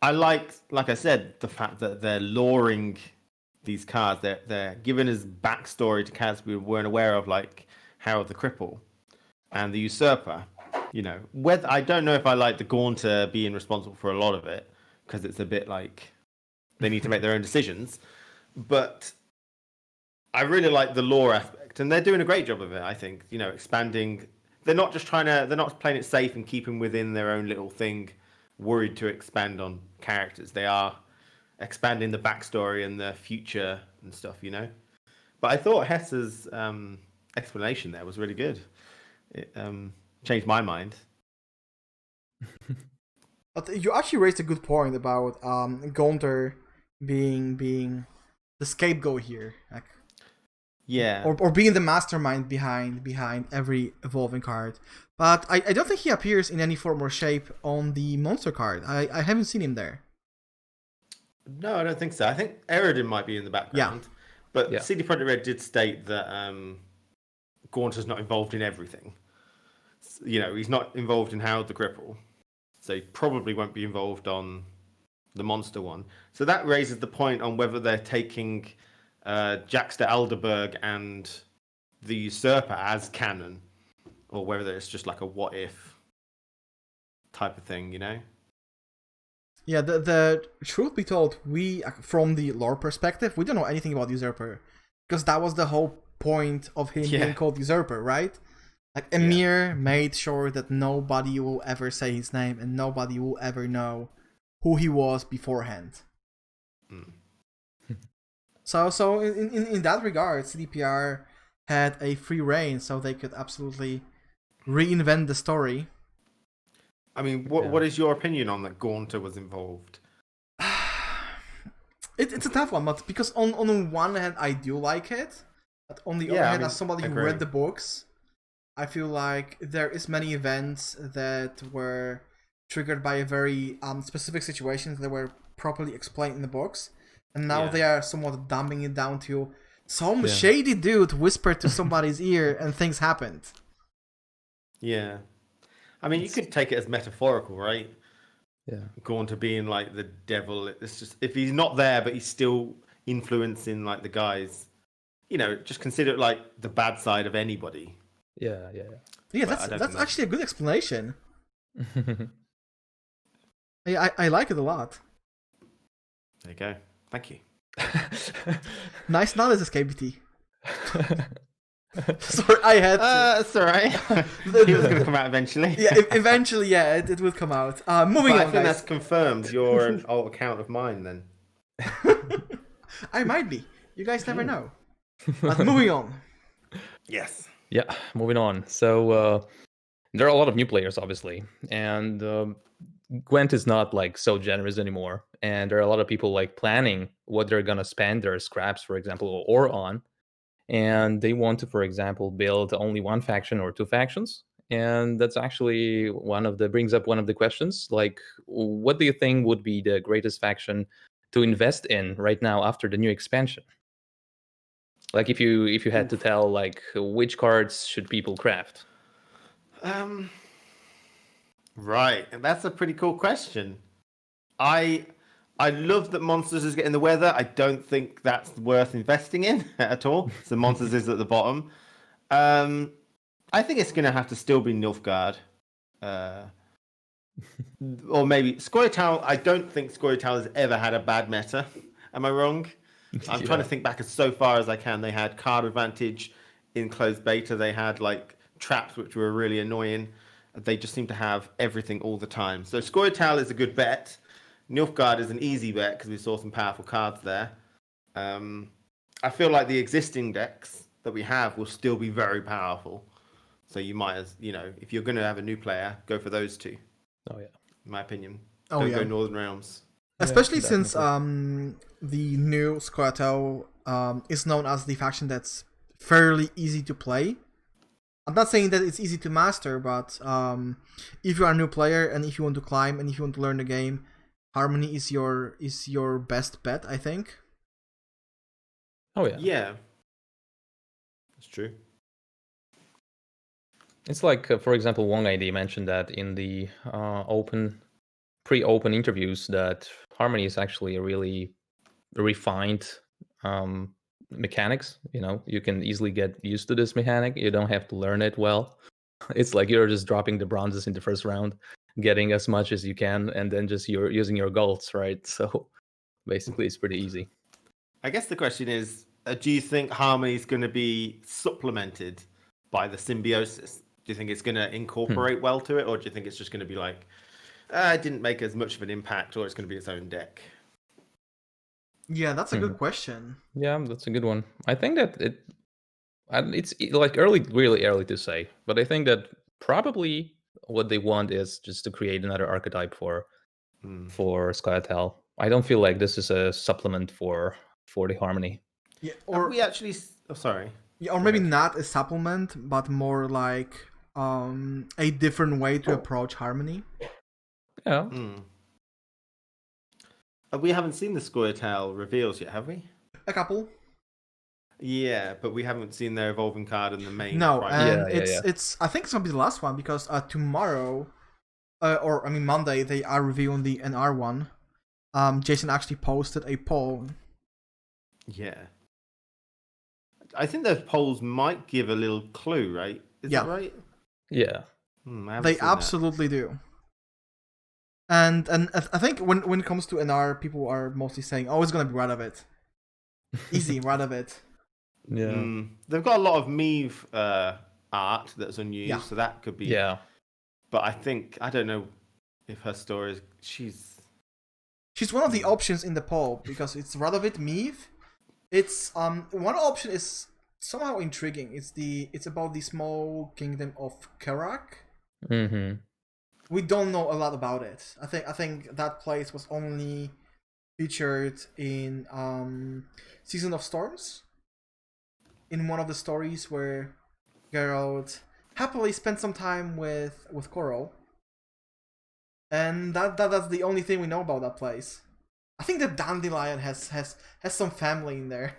I like I said, the fact that they're luring these cards. They're giving us backstory to cards we weren't aware of, like Harold the Cripple and the Usurper. You know, whether I don't know if I like the Gaunter being responsible for a lot of it, because it's a bit like they need to make their own decisions. But I really like the lore aspect, and they're doing a great job of it. I think, you know, expanding. They're not playing it safe and keeping within their own little thing, worried to expand on characters. They are expanding the backstory and the future and stuff, you know. But I thought Hesse's explanation there was really good. It changed my mind. But you actually raised a good point about Gaunter being the scapegoat here, like, or being the mastermind behind every evolving card. But I don't think he appears in any form or shape on the monster card. I haven't seen him there. No, I don't think so. I think Eridan might be in the background, but CD Projekt Red did state that Gaunter's not involved in everything. You know, he's not involved in Harold the Cripple, so he probably won't be involved on the monster one. So that raises the point on whether they're taking Jaxter Alderberg and the Usurper as canon, or whether it's just like a what if type of thing, you know? Yeah, the truth be told, we, from the lore perspective, we don't know anything about Usurper. Because that was the whole point of him being called Usurper, right? Like, Emir made sure that nobody will ever say his name and nobody will ever know who he was beforehand. So in that regard, CDPR had a free reign, so they could absolutely reinvent the story. I mean, what is your opinion on that Gaunter was involved? It's a tough one, but because on the one hand I do like it, but on the other hand, as somebody who read the books, I feel like there is many events that were triggered by a very specific situations that were properly explained in the books, and now they are somewhat dumbing it down to some shady dude whispered to somebody's ear and things happened. Yeah. I mean, you could take it as metaphorical, right? Yeah. Gaunter being like the devil. It's just, if he's not there, but he's still influencing like the guys, you know, just consider it like the bad side of anybody. Yeah. Yeah, that's actually a good explanation. I like it a lot. There you go. Thank you. Nice analysis, KBT. Sorry, I had to. That's alright. He was going to come out eventually. Yeah, eventually, it will come out. Moving on, I think that's confirmed. You're an old account of mine, then. I might be. You guys never know. But moving on. Yes. Yeah, moving on. So there are a lot of new players, obviously, and Gwent is not like so generous anymore. And there are a lot of people like planning what they're gonna spend their scraps, for example, or on. And they want to, for example, build only one faction or two factions. And that's actually brings up one of the questions, like, what do you think would be the greatest faction to invest in right now after the new expansion? Like, if you had to tell, like, which cards should people craft? Right, and that's a pretty cool question. I love that Monsters is getting the weather. I don't think that's worth investing in at all. So Monsters is at the bottom. I think it's going to have to still be Nilfgaard. Or maybe Scoia'tael. I don't think Scoia'tael has ever had a bad meta. Am I wrong? I'm trying to think back as so far as I can. They had card advantage in closed beta. They had like traps, which were really annoying. They just seem to have everything all the time. So Scoia'tael is a good bet. Nilfgaard is an easy bet because we saw some powerful cards there. I feel like the existing decks that we have will still be very powerful. So you might, if you're going to have a new player, go for those two. Oh yeah, in my opinion. Don't go Northern Realms. Especially since the new Scoia'tael is known as the faction that's fairly easy to play. I'm not saying that it's easy to master, but if you are a new player and if you want to climb and if you want to learn the game, Harmony is your best bet, I think. Oh yeah. Yeah. That's true. It's like, for example, Wong ID mentioned that in the pre-open interviews that Harmony is actually a really refined mechanics. You can easily get used to this mechanic. You don't have to learn it well. It's like you're just dropping the bronzes in the first round, getting as much as you can, and then just you're using your golds, right? So basically it's pretty easy. I guess the question is, do you think Harmony is going to be supplemented by the symbiosis? Do you think it's going to incorporate well to it, or do you think it's just going to be like, it didn't make as much of an impact, or it's going to be its own deck? Yeah, that's a good question. Yeah, that's a good one. I think that it's like really early to say, but I think that probably what they want is just to create another archetype for Scoia'tael. I don't feel like this is a supplement for the Harmony. Yeah, or we actually. Oh, sorry. Yeah, or maybe not a supplement, but more like a different way to approach Harmony. Yeah. We haven't seen the Scoia'tael reveals yet, have we? A couple. Yeah, but we haven't seen their evolving card in the main. No, and it's. I think it's gonna be the last one because tomorrow, Monday, they are revealing the NR one. Jason actually posted a poll. Yeah. I think those polls might give a little clue, right? Is Yeah. that right? Yeah. I haven't They seen that. absolutely do. And I think when it comes to NR, people are mostly saying, "Oh, it's gonna be right of it, easy, right of it." Yeah. They've got a lot of Meave art that's unused, Yeah. so that could be. Yeah. But I don't know if her story is. She's one of the options in the poll because it's Radovid Meave. It's one option is somehow intriguing. It's about the small kingdom of Kerak. Mm-hmm. We don't know a lot about it. I think that place was only featured in Season of Storms. In one of the stories where Geralt happily spent some time with Coral. And that's the only thing we know about that place. I think the Dandelion has some family in there.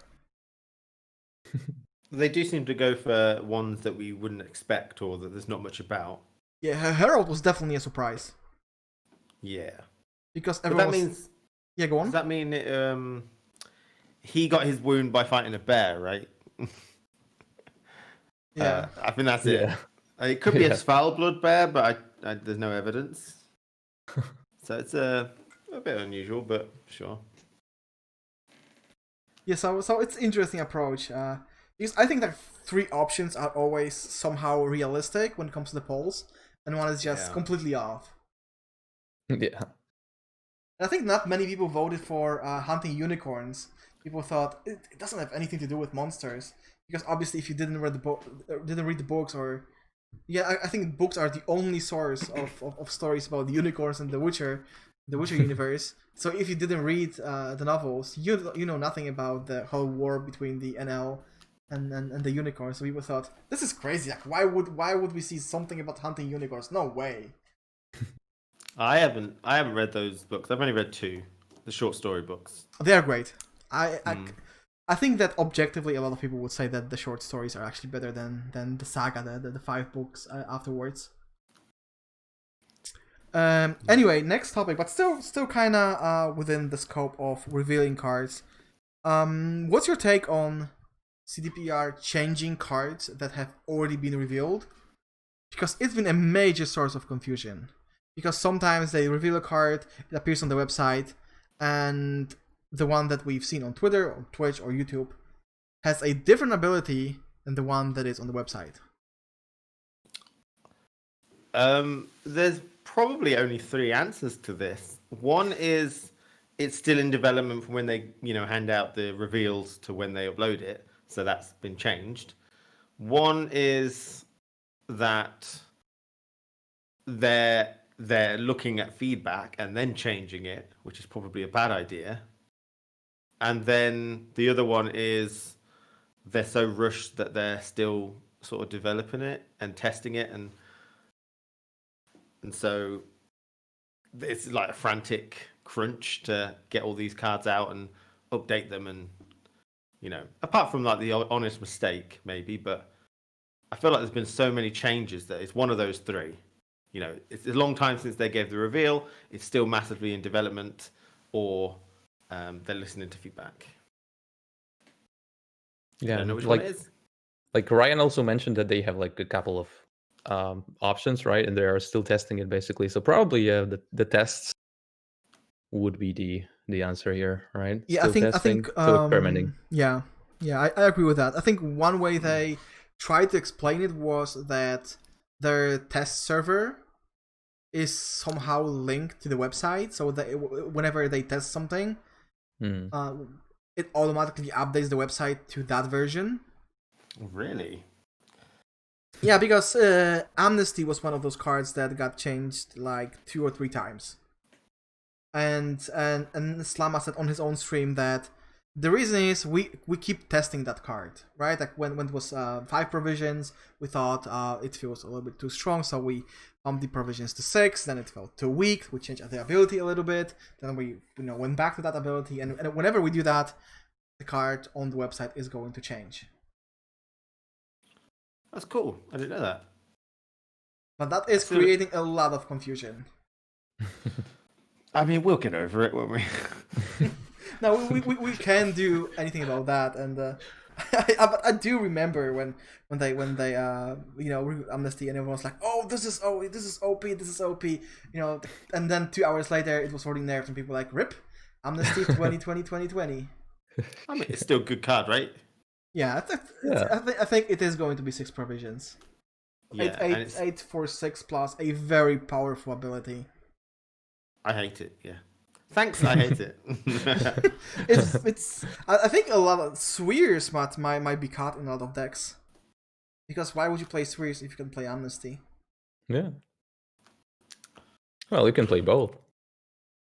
They do seem to go for ones that we wouldn't expect or that there's not much about. Yeah, Herald was definitely a surprise. Yeah. Because But everyone that was... means. Yeah, go on. Does that mean he got his wound by fighting a bear, right? Yeah. I think that's it. Yeah. It could be a foul blood bear, but there's no evidence. So it's a bit unusual, but sure. Yeah, so it's interesting approach. Because I think that 3 options are always somehow realistic when it comes to the polls, and one is just completely off. Yeah. And I think not many people voted for hunting unicorns. People thought it doesn't have anything to do with monsters, because obviously if you didn't read the books, or I think books are the only source of stories about the unicorns and the Witcher universe. So if you didn't read the novels, you know nothing about the whole war between the NL and the unicorns. So people thought, this is crazy. Like, why would we see something about hunting unicorns? No way. I haven't read those books. I've only read 2, the short story books. They are great. I think that objectively, a lot of people would say that the short stories are actually better than the saga, the 5 books afterwards. Anyway, next topic, but still kind of within the scope of revealing cards. What's your take on CDPR changing cards that have already been revealed? Because it's been a major source of confusion. Because sometimes they reveal a card, it appears on the website, and the one that we've seen on Twitter, or Twitch, or YouTube has a different ability than the one that is on the website. There's probably only 3 answers to this. One is it's still in development from when they, hand out the reveals to when they upload it. So that's been changed. One is that they're looking at feedback and then changing it, which is probably a bad idea. And then the other one is they're so rushed that they're still sort of developing it and testing it, and so it's like a frantic crunch to get all these cards out and update them, and apart from like the honest mistake maybe, but I feel like there's been so many changes that it's one of those 3. It's a long time since they gave the reveal. It's still massively in development, or they're listening to feedback. Yeah, I don't know which one it is. Like Ryan also mentioned that they have like a couple of options, right? And they are still testing it basically. So probably the tests would be the answer here, right? Yeah, still I think still experimenting. Yeah, I agree with that. I think one way they tried to explain it was that their test server is somehow linked to the website, so that whenever they test something, it automatically updates the website to that version. Really? Yeah, because Amnesty was one of those cards that got changed like 2 or 3 times. And Slama said on his own stream that the reason is we keep testing that card, right? Like when it was 5 provisions, we thought it feels a little bit too strong, so we bumped the provisions to 6. Then it felt too weak. We changed the ability a little bit. Then we went back to that ability, and whenever we do that, the card on the website is going to change. That's cool. I didn't know that. But that is creating a lot of confusion. I mean, we'll get over it, won't we? No, we can't do anything about that, and I do remember when they Amnesty, and everyone was like, oh, this is OP, this is OP, and then 2 hours later it was already nerfed and people were like, rip, Amnesty 2020. I mean, it's still a good card, right? Yeah, I think it is going to be 6 provisions. Yeah, 8 for 6 plus a very powerful ability. I hate it. Yeah. Thanks, I hate it. I think a lot of Swears might be caught in a lot of decks. Because why would you play Swears if you can play Amnesty? Yeah. Well, you can play both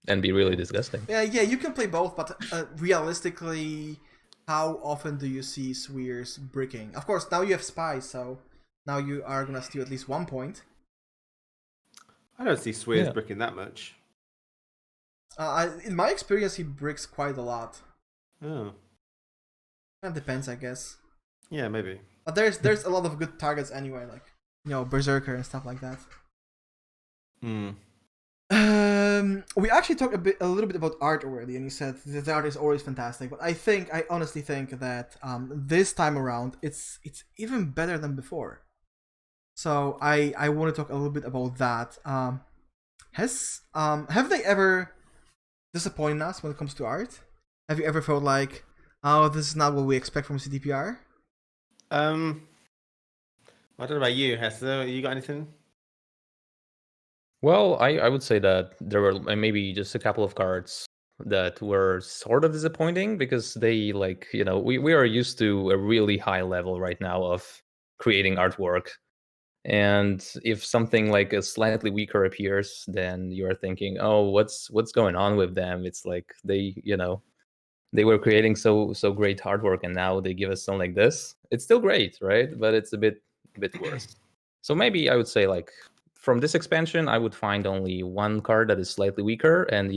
and be really disgusting. Yeah, you can play both, but realistically, how often do you see Swears bricking? Of course, now you have Spies, so now you are gonna steal at least 1 point. I don't see Swears bricking that much. In my experience, he bricks quite a lot. Oh. That depends, I guess. Yeah, maybe. But there's a lot of good targets anyway, like Berserker and stuff like that. We actually talked a little bit about art already, and you said the art is always fantastic. But I honestly think that this time around it's even better than before. So I want to talk a little bit about that. Have they ever disappointed us when it comes to art? Have you ever felt like, oh, this is not what we expect from CDPR? I don't know about you, Hester. You got anything? Well, I would say that there were maybe just a couple of cards that were sort of disappointing because they we are used to a really high level right now of creating artwork. And if something like a slightly weaker appears, then you are thinking, oh, what's going on with them? It's like they were creating so great artwork, and now they give us something like this. It's still great, right? But it's a bit worse. So maybe I would say, like, from this expansion, I would find only one card that is slightly weaker, and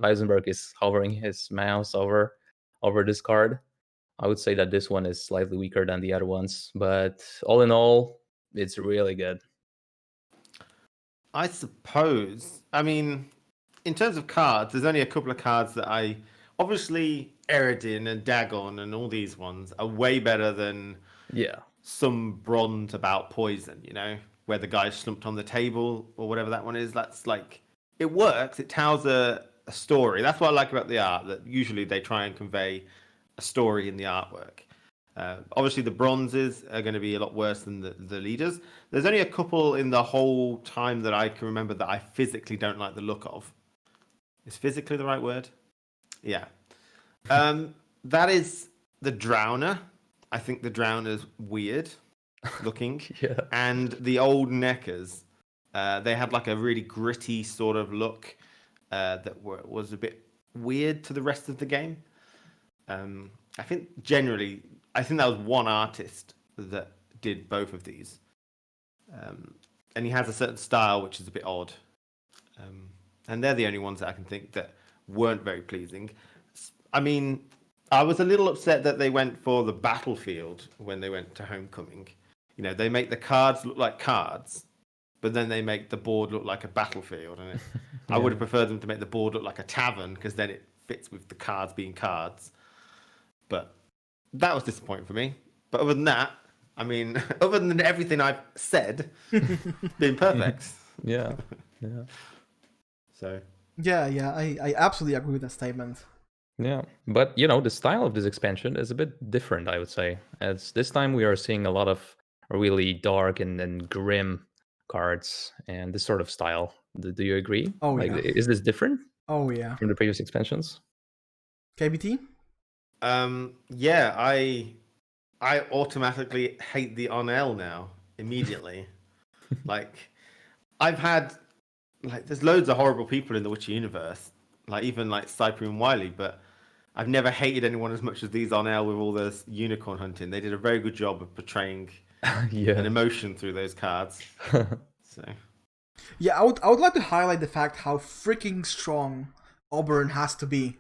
Weisenberg is hovering his mouse over this card. I would say that this one is slightly weaker than the other ones, but all in all, it's really good. I suppose. I mean, in terms of cards, there's only a couple of cards that obviously Eredin and Dagon and all these ones are way better than some bronze about poison, where the guy's slumped on the table or whatever that one is. That's like, it works. It tells a story. That's what I like about the art, that usually they try and convey a story in the artwork. Obviously, the bronzes are going to be a lot worse than the leaders. There's only a couple in the whole time that I can remember that I physically don't like the look of. Is physically the right word? Yeah. That is the Drowner. I think the Drowner's weird looking. And the old Neckers, they had like a really gritty sort of look that was a bit weird to the rest of the game. I think that was one artist that did both of these. And he has a certain style which is a bit odd. And they're the only ones that I can think that weren't very pleasing. I mean, I was a little upset that they went for the battlefield when they went to Homecoming. They make the cards look like cards, but then they make the board look like a battlefield. And I would have preferred them to make the board look like a tavern, because then it fits with the cards being cards. But that was disappointing for me. But other than that, I mean, other than everything I've said, been perfect. Yeah. So. Yeah, I absolutely agree with that statement. Yeah, but the style of this expansion is a bit different, I would say. As this time we are seeing a lot of really dark and grim cards and this sort of style. Do you agree? Oh, yeah. Is this different? Oh, yeah. From the previous expansions? KBT? Yeah, I automatically hate the Onel now immediately. I've had there's loads of horrible people in the Witcher universe, even Cyprian Wiley, but I've never hated anyone as much as these Onel with all this unicorn hunting. They did a very good job of portraying an emotion through those cards. So yeah, I would like to highlight the fact how freaking strong Auburn has to be.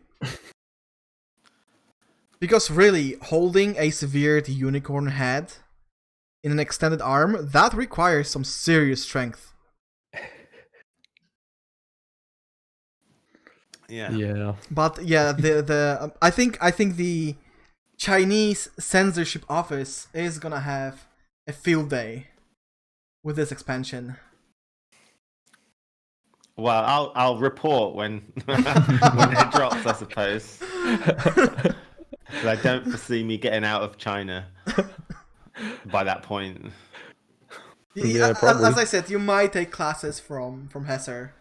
Because really, holding a severed unicorn head in an extended arm, that requires some serious strength. Yeah. But yeah, I think the Chinese censorship office is gonna have a field day with this expansion. Well, I'll report when when it drops, I suppose. But I don't foresee me getting out of China by that point. Yeah, probably. As I said, you might take classes from Hesser.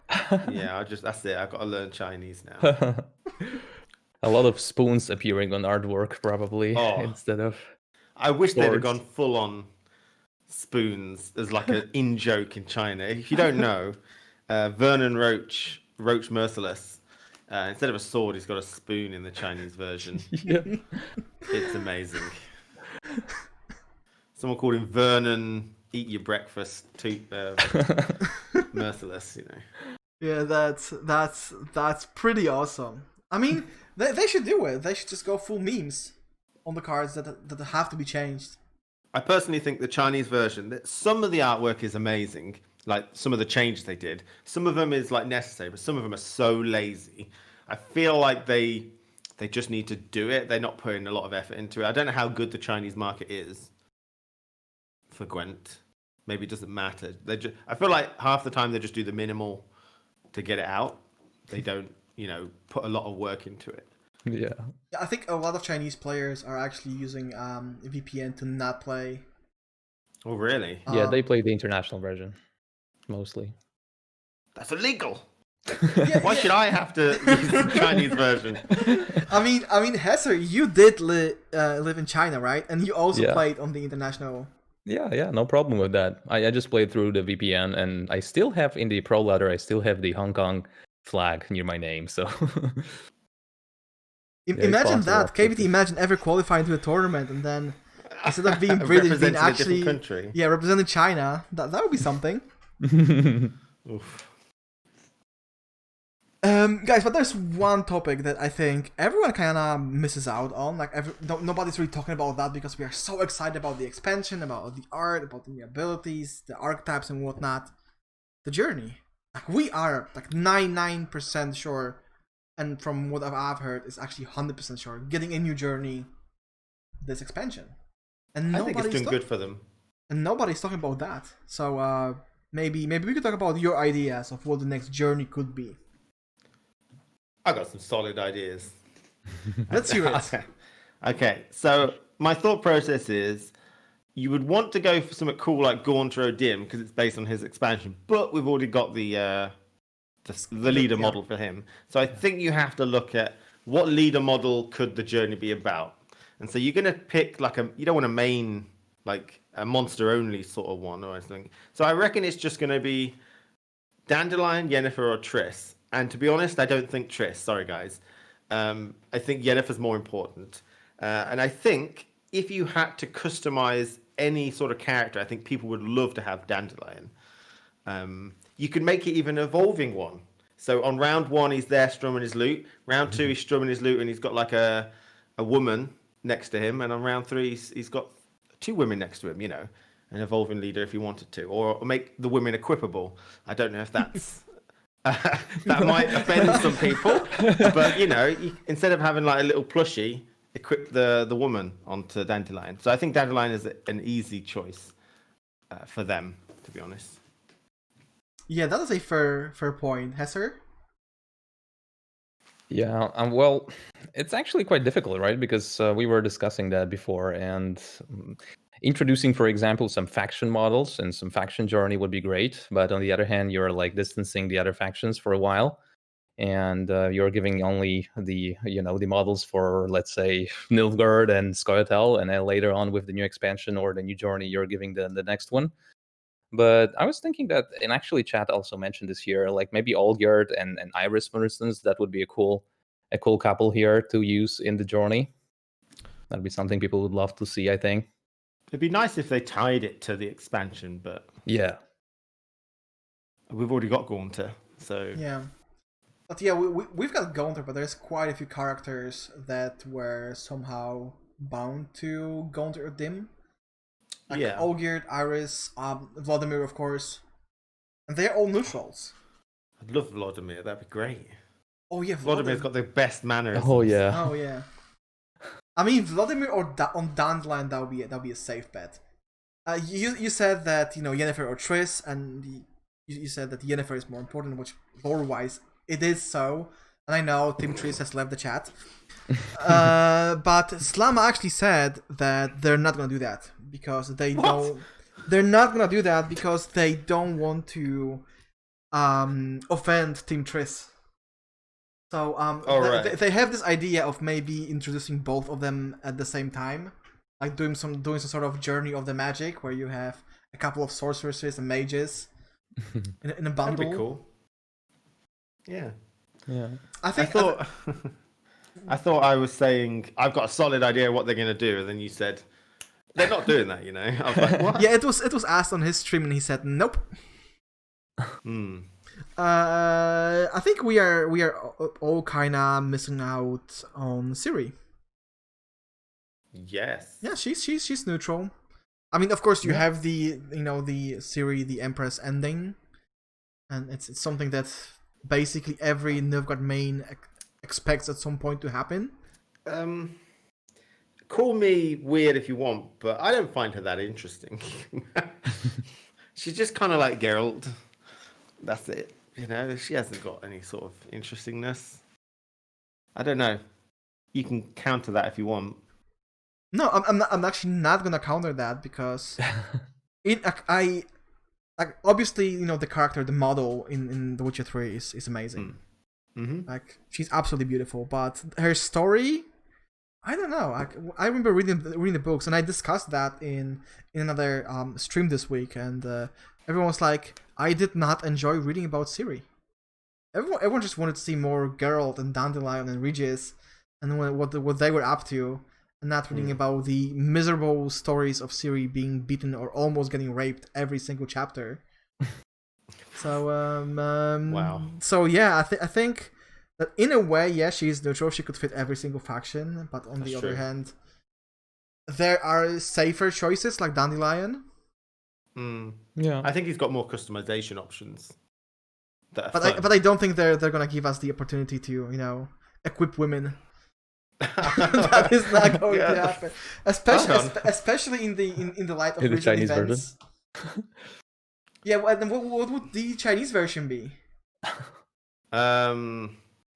Yeah, that's it. I've got to learn Chinese now. A lot of spoons appearing on artwork, probably, Oh. instead of. I wish they'd have Swords. gone full on spoons as like an in joke in China. If you don't know, Vernon Roach Merciless, instead of a sword, he's got a spoon in the Chinese version. Yeah. It's amazing. Someone called him Vernon Eat Your Breakfast Merciless, you know. Yeah, that's pretty awesome. I mean, they should do it. They should just go full memes on the cards that have to be changed. I personally think the Chinese version, that some of the artwork is amazing, like some of the changes they did. Some of them is like necessary, but some of them are so lazy. I feel like they just need to do it. They're not putting a lot of effort into it. I don't know how good the Chinese market is for Gwent. Maybe it doesn't matter. I feel like half the time they just do the minimal to get it out. They don't, put a lot of work into it. Yeah. I think a lot of Chinese players are actually using VPN to not play. Oh, really? Yeah, they play the international version mostly. That's illegal. Why should I have to use the Chinese version? I mean, Hesser, you did live in China, right? And you also played on the international. Yeah, no problem with that. I just played through the VPN, and I still have in the pro ladder. I still have the Hong Kong flag near my name. So imagine that, KBT. Imagine ever qualifying to a tournament and then instead of being British, being actually representing China. That would be something. Oof. Guys, but there's one topic that I think everyone kind of misses out on. Like, nobody's really talking about that because we are so excited about the expansion, about the art, about the new abilities, the archetypes and whatnot. The journey. Like, we are like 99% sure, and from what I've heard, is actually 100% sure, getting a new journey this expansion. And I think it's doing good for them. And nobody's talking about that. So maybe we could talk about your ideas of what the next journey could be. I got some solid ideas. Let's hear it. Okay, so my thought process is you would want to go for something cool like Gaunt or Dim because it's based on his expansion, but we've already got the leader model for him. So I think you have to look at what leader model could the journey be about. And so you're going to pick you don't want a main, like a monster only sort of one or anything. So I reckon it's just going to be Dandelion, Yennefer, or Triss. And to be honest, I don't think Triss. Sorry, guys. I think Yennefer's more important. And I think if you had to customize any sort of character, I think people would love to have Dandelion. You could make it even an evolving one. So on round 1, he's there strumming his lute. Round 2, he's strumming his lute and he's got like a woman next to him. And on round 3, he's got 2 women next to him, an evolving leader if you wanted to. Or make the women equipable. I don't know if that's... that might offend some people, but instead of having like a little plushie, equip the woman onto Dandelion. So I think Dandelion is an easy choice for them, to be honest. Yeah, that is a fair point. Hesser? Yeah, well, it's actually quite difficult, right? Because we were discussing that before, and introducing, for example, some faction models and some faction journey would be great. But on the other hand, you're like distancing the other factions for a while, and you're giving only the the models for, let's say, Nilfgaard and Scoia'tael, and then later on with the new expansion or the new journey, you're giving the next one. But I was thinking that, and actually chat also mentioned this here, like maybe Olgierd and Iris, for instance, that would be a cool couple here to use in the journey. That'd be something people would love to see, I think. It'd be nice if they tied it to the expansion, but yeah, we've already got Gaunter, so yeah. But yeah, we've got Gaunter, but there's quite a few characters that were somehow bound to Gaunter or Dim. Like Olgierd, Iris, Vladimir, of course, and they're all neutrals. I'd love Vladimir. That'd be great. Oh yeah, Vladimir's got the best manners. Oh yeah. Oh yeah. I mean, Vladimir or on Dandelion, that would be a safe bet. You said that Yennefer or Triss, and you said that Yennefer is more important, which lore wise it is so. And I know Team Triss has left the chat, but Slama actually said that they're not gonna do that because they don't. They're not gonna do that because they don't want to offend Team Triss. So they have this idea of maybe introducing both of them at the same time, like doing some sort of journey of the magic where you have a couple of sorceresses and mages in a bundle. That'd be cool. Yeah. I thought I was saying I've got a solid idea of what they're gonna do, and then you said they're not doing that. I was like, what? Yeah, it was asked on his stream, and he said nope. I think we are all kind of missing out on Ciri. Yes. Yeah, she's neutral. I mean, of course, you have the the Ciri, the Empress ending, and it's something that basically every Novigrad main expects at some point to happen. Call me weird if you want, but I don't find her that interesting. She's just kind of like Geralt. That's it. She hasn't got any sort of interestingness. I don't know. You can counter that if you want. No, I'm actually not gonna counter that because obviously the character, the model in The Witcher 3 is amazing. Like she's absolutely beautiful, but her story, I don't know. I remember reading the books, and I discussed that in another stream this week, and everyone was like, I did not enjoy reading about Ciri. Everyone just wanted to see more Geralt and Dandelion and Regis and what they were up to, and not reading about the miserable stories of Ciri being beaten or almost getting raped every single chapter. So wow. So yeah, I think that in a way, yeah, she is neutral. She could fit every single faction, but on the other hand, there are safer choices like Dandelion. Yeah, I think he's got more customization options. But I don't think they're gonna give us the opportunity to equip women. That is not going to happen, especially in the light of recent Chinese events. version. Yeah, well, then what would the Chinese version be? Yeah,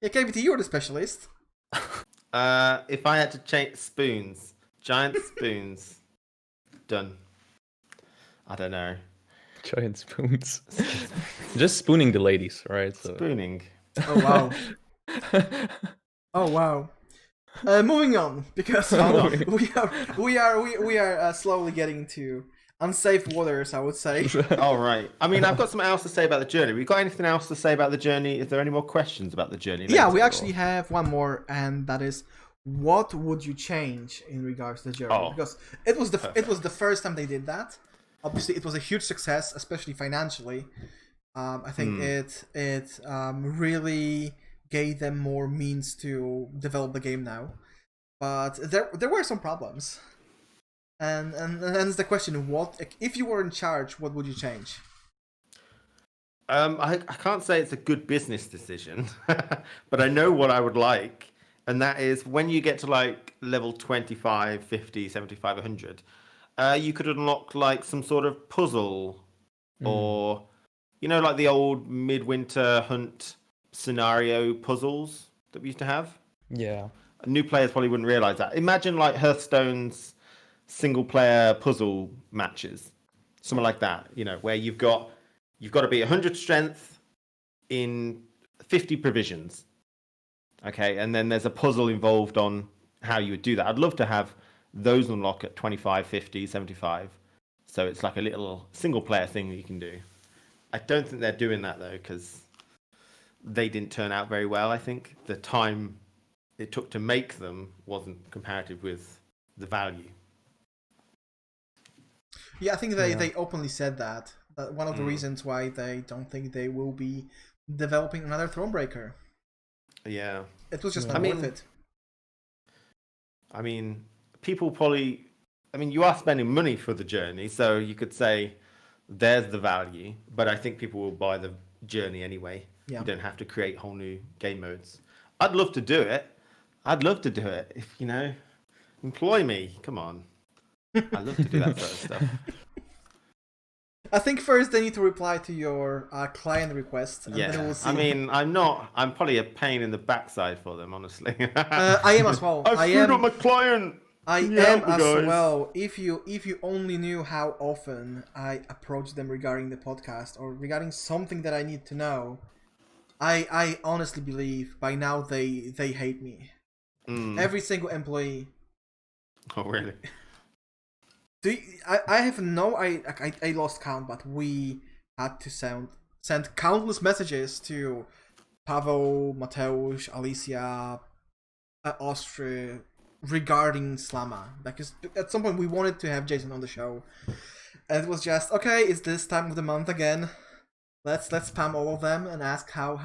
KBT, you're the specialist. If I had to change spoons, giant spoons, done. I don't know. Giant spoons. Just spooning the ladies, right? So. Spooning. Oh wow. Oh wow. Moving on, because we are slowly getting to unsafe waters, I would say. All right. I mean, I've got something else to say about the journey. We got anything else to say about the journey? Is there any more questions about the journey? Yeah, we actually have one more, and that is, what would you change in regards to the journey? Oh, because it was the first time they did that. Obviously, it was a huge success, especially financially. I think it really gave them more means to develop the game now. But there were some problems. And then is the question: what if you were in charge? What would you change? I can't say it's a good business decision, but I know what I would like, and that is when you get to like level 25, 50, 75, 100, you could unlock like some sort of puzzle, or like the old midwinter hunt scenario puzzles that we used to have. Yeah. New players probably wouldn't realize that. Imagine like Hearthstone's single player puzzle matches, something like that, where you've got to be 100 strength in 50 provisions. Okay, and then there's a puzzle involved on how you would do that. I'd love to have those unlock at 25, 50, 75. So it's like a little single player thing that you can do. I don't think they're doing that though, because they didn't turn out very well. I think the time it took to make them wasn't comparative with the value. Yeah, I think they openly said that. One of the reasons why they don't think they will be developing another Thronebreaker. Yeah. It was just not worth it. I mean, people probably... I mean, you are spending money for the journey, so you could say there's the value, but I think people will buy the journey anyway. Yeah. You don't have to create whole new game modes. I'd love to do it. If, Employ me. Come on. I love to do that sort of stuff. I think first they need to reply to your client request, and then we'll see. I mean, I'm probably a pain in the backside for them, honestly. I am as well. I screwed up my client. I Can you am help me, as guys? well. If you only knew how often I approach them regarding the podcast or regarding something that I need to know, I honestly believe by now they hate me. Every single employee. Oh, really? I have no I lost count, but we had to send countless messages to Pavel, Mateusz, Alicia, Austria regarding Slama. Because at some point we wanted to have Jason on the show, and it was just okay. It's this time of the month again. Let's spam all of them and ask how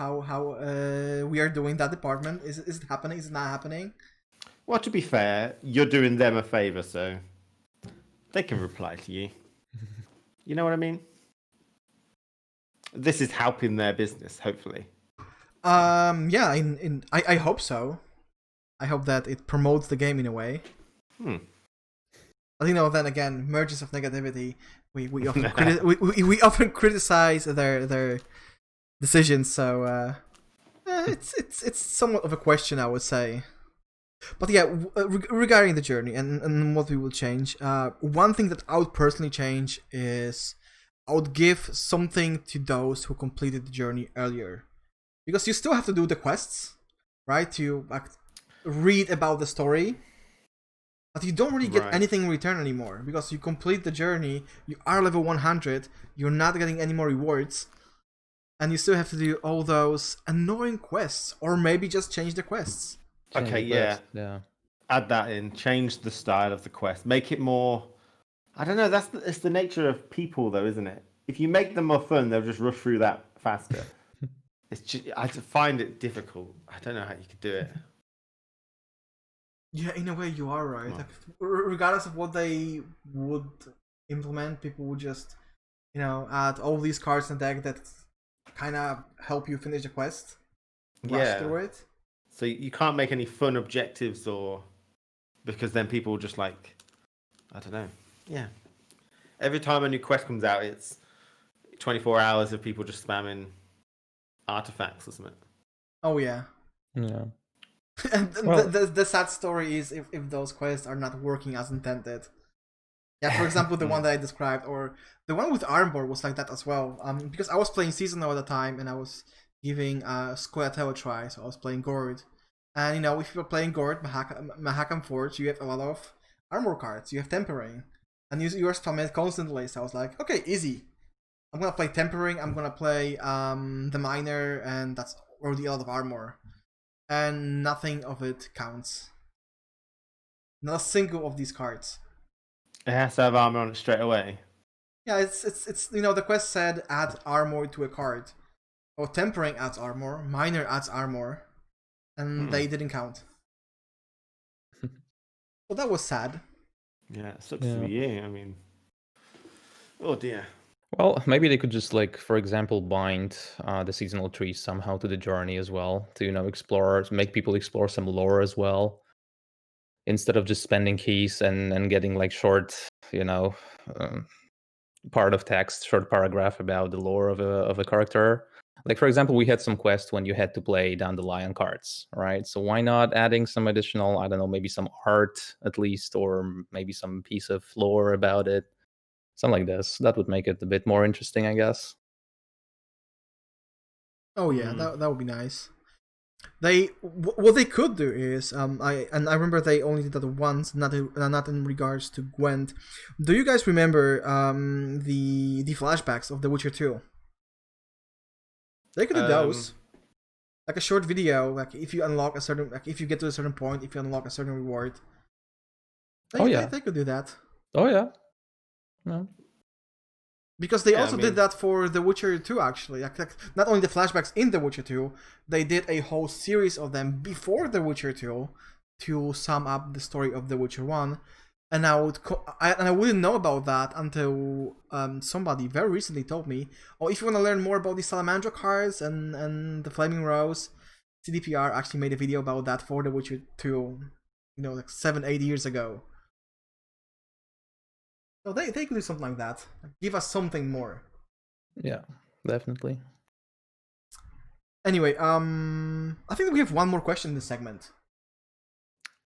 we are doing that department. Is it happening? Is it not happening? Well, to be fair, you're doing them a favor, so they can reply to you. You know what I mean? This is helping their business, hopefully. Yeah, I hope so. I hope that it promotes the game in a way. But then again, merges of negativity. We often we often criticize their decisions, so it's somewhat of a question, I would say. But yeah, regarding the journey and what we will change, one thing that I would personally change is I would give something to those who completed the journey earlier, because you still have to do the quests, right? To read about the story, but you don't really get anything in return anymore because you complete the journey. You are level 100. You're not getting any more rewards, and you still have to do all those annoying quests, or maybe just change the quests. Okay, yeah. Add that in. Change the style of the quest. Make it more. I don't know. It's the nature of people, though, isn't it? If you make them more fun, they'll just rush through that faster. I find it difficult. I don't know how you could do it. Yeah, in a way, you are right. Like, regardless of what they would implement, people would just, add all these cards in the deck that kind of help you finish the quest. Rush through it. So you can't make any fun objectives, because then people just I don't know. Yeah. Every time a new quest comes out, it's 24 hours of people just spamming artifacts or something. Oh yeah. Yeah. And the sad story is if those quests are not working as intended. Yeah, for example, the one that I described, or the one with Armbor was like that as well. Because I was playing seasonal at the time, and I was giving Squirtle a try, so I was playing Gord. And if you're playing Gord, Mahakam Forge, you have a lot of armor cards, you have Tempering, and you're spamming it constantly, so I was like, okay, easy. I'm gonna play Tempering, I'm gonna play the Miner, and that's already a lot of armor. And nothing of it counts. Not a single of these cards. It has to have armor on it straight away. Yeah, it's the quest said add armor to a card. Or Tempering adds armor, Miner adds armor, and they didn't count. Well, that was sad. Yeah, it sucks to be you. I mean, oh dear. Well, maybe they could just, for example, bind the seasonal trees somehow to the journey as well, to explore, make people explore some lore as well, instead of just spending keys and getting short, part of text, short paragraph about the lore of a character. For example, we had some quests when you had to play Dandelion cards, right? So why not adding some additional, I don't know, maybe some art at least, or maybe some piece of lore about it. Something like this. That would make it a bit more interesting, I guess. Oh yeah, that would be nice. What they could do is I remember they only did that once, not in regards to Gwent. Do you guys remember the flashbacks of The Witcher 2? They could do those. Like a short video, if you unlock a certain, if you get to a certain point, if you unlock a certain reward. They could do that. Oh yeah. No. Because they also did that for The Witcher 2, actually. Not only the flashbacks in The Witcher 2, they did a whole series of them before The Witcher 2 to sum up the story of The Witcher 1. And I wouldn't know about that until somebody very recently told me, if you want to learn more about the Salamandra cards and the Flaming Rose, CDPR actually made a video about that for The Witcher 2. like 7-8 years ago. So they could do something like that. Give us something more. Yeah, definitely. Anyway, I think we have one more question in this segment.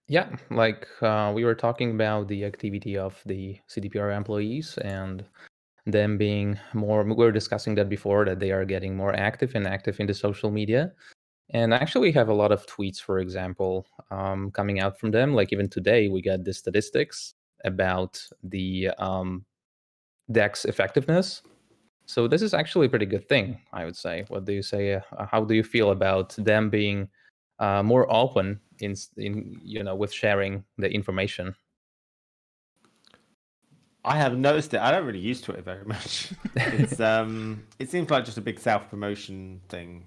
Yeah, like we were talking about the activity of the CDPR employees and them being more. We were discussing that before, that they are getting more active in the social media. And actually, we have a lot of tweets, for example, coming out from them. Like even today, we got the statistics about the DEX effectiveness. So this is actually a pretty good thing, I would say. What do you say? How do you feel about them being more open in with sharing the information? I have noticed it. I don't really use Twitter very much. It's it seems like just a big self-promotion thing.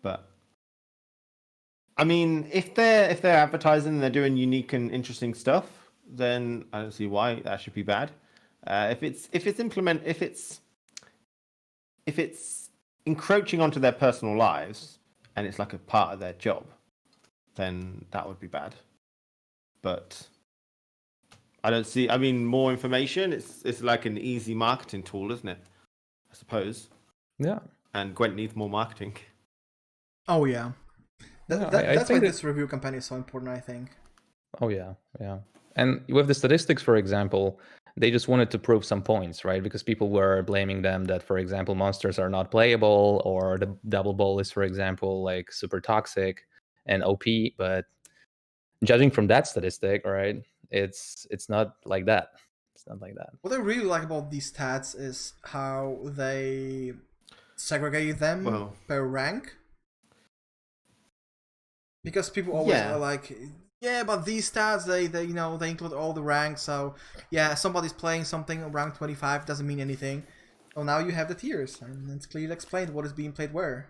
But I mean, if they're advertising and they're doing unique and interesting stuff, then I don't see why that should be bad. If it's encroaching onto their personal lives and it's like a part of their job, then that would be bad. But I don't see. I mean, more information. It's like an easy marketing tool, isn't it? I suppose. Yeah. And Gwent needs more marketing. Oh yeah. That's why this review campaign is so important, I think. Oh yeah. And with the statistics, for example, they just wanted to prove some points, right? Because people were blaming them that, for example, monsters are not playable, or the double bowl is, for example, like super toxic and OP. But judging from that statistic, right, it's not like that. It's not like that. What I really like about these stats is how they segregate them per rank. Because people always are like, yeah, but these stats they include all the ranks. So yeah, somebody's playing something rank 25 doesn't mean anything. So now you have the tiers, and it's clearly explained what is being played where.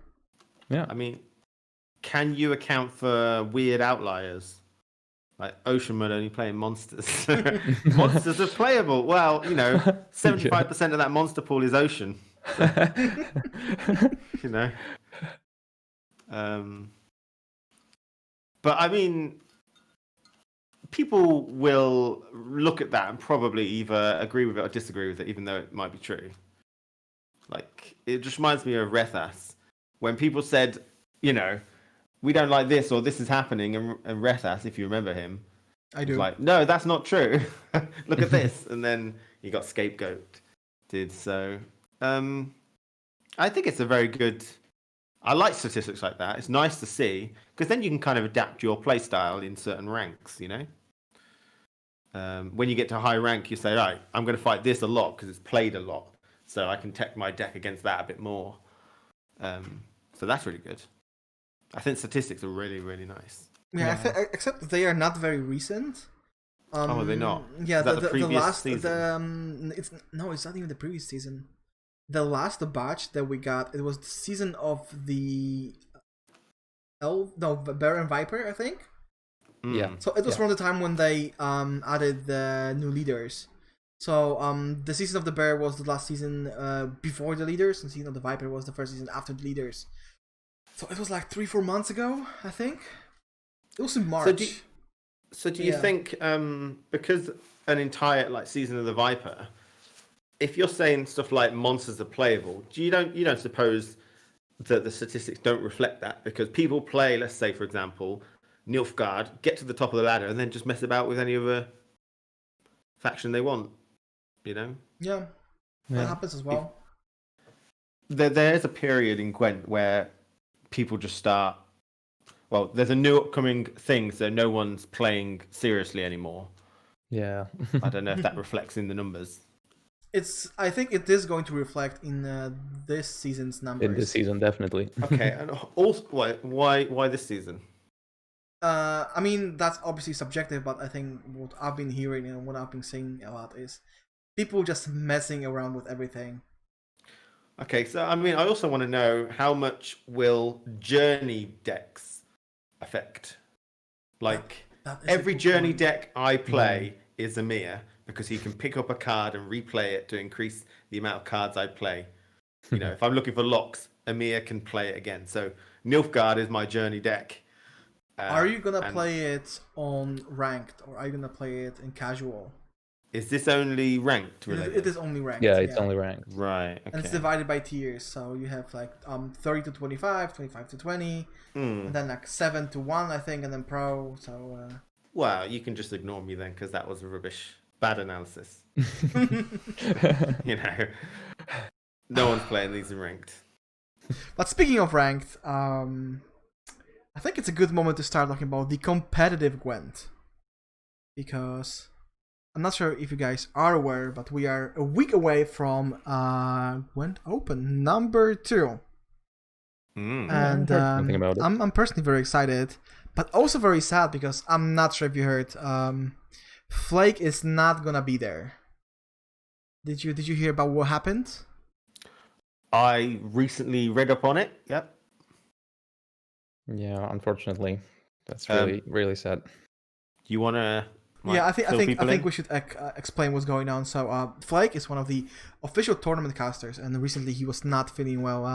Yeah, I mean, can you account for weird outliers? Like Ocean Mud only playing monsters. Monsters are playable. Well, 75% of that monster pool is Ocean. So, But I mean, people will look at that and probably either agree with it or disagree with it, even though it might be true. Like, it just reminds me of Rethas. When people said, we don't like this or this is happening, and Rethas, if you remember him, I do. was like, no, that's not true. Look at this. And then he got scapegoated. So, I think it's a very good... I like statistics like that. It's nice to see, because then you can kind of adapt your playstyle in certain ranks, When you get to high rank, you say, right, I'm going to fight this a lot because it's played a lot. So I can tech my deck against that a bit more. So that's really good. I think statistics are really, really nice. Yeah. Except they are not very recent. Are they not? Yeah, the last season? It's not even the previous season. The last batch that we got, it was the season of the Bear and Viper, I think. Yeah. So it was around the time when they added the new leaders. So the season of the Bear was the last season before the leaders, and the season of the Viper was the first season after the leaders. So it was like 3-4 months ago, I think. It was in March. So do you think because an entire season of the Viper, if you're saying stuff like monsters are playable, you don't suppose that the statistics don't reflect that? Because people play, let's say for example, Nilfgaard, get to the top of the ladder, and then just mess about with any other faction they want. Yeah, that happens as well. There's a period in Gwent where people just start. Well, there's a new upcoming thing, so no one's playing seriously anymore. Yeah. I don't know if that reflects in the numbers. I think it is going to reflect in this season's numbers. In this season, definitely. Okay, and also, why this season? I mean, that's obviously subjective, but I think what I've been hearing and what I've been saying a lot is people just messing around with everything. Okay, so I mean, I also want to know how much will journey decks affect? Like, every journey deck I play is Amir, because he can pick up a card and replay it to increase the amount of cards I play. If I'm looking for locks, Amir can play it again. So Nilfgaard is my journey deck. Are you gonna and play it on ranked, or are you gonna play it in casual? Is this only ranked related? It is only ranked. Yeah, it's only ranked. Right. Okay. And it's divided by tiers, so you have like 30 to 25, 25 to 20, and then like 7 to 1, I think, and then pro. So. Well, you can just ignore me then, because that was a rubbish, bad analysis. You know, no one's playing these in ranked. But speaking of ranked, I think it's a good moment to start talking about the competitive Gwent, because I'm not sure if you guys are aware, but we are a week away from Gwent Open number 2. And I'm personally very excited, but also very sad because I'm not sure if you heard, Flake is not gonna be there. Did you hear about what happened? I recently read up on it. Yep. Yeah, unfortunately, that's really sad. You wanna? Yeah, I think we should explain what's going on. So, Flake is one of the official tournament casters, and recently he was not feeling well.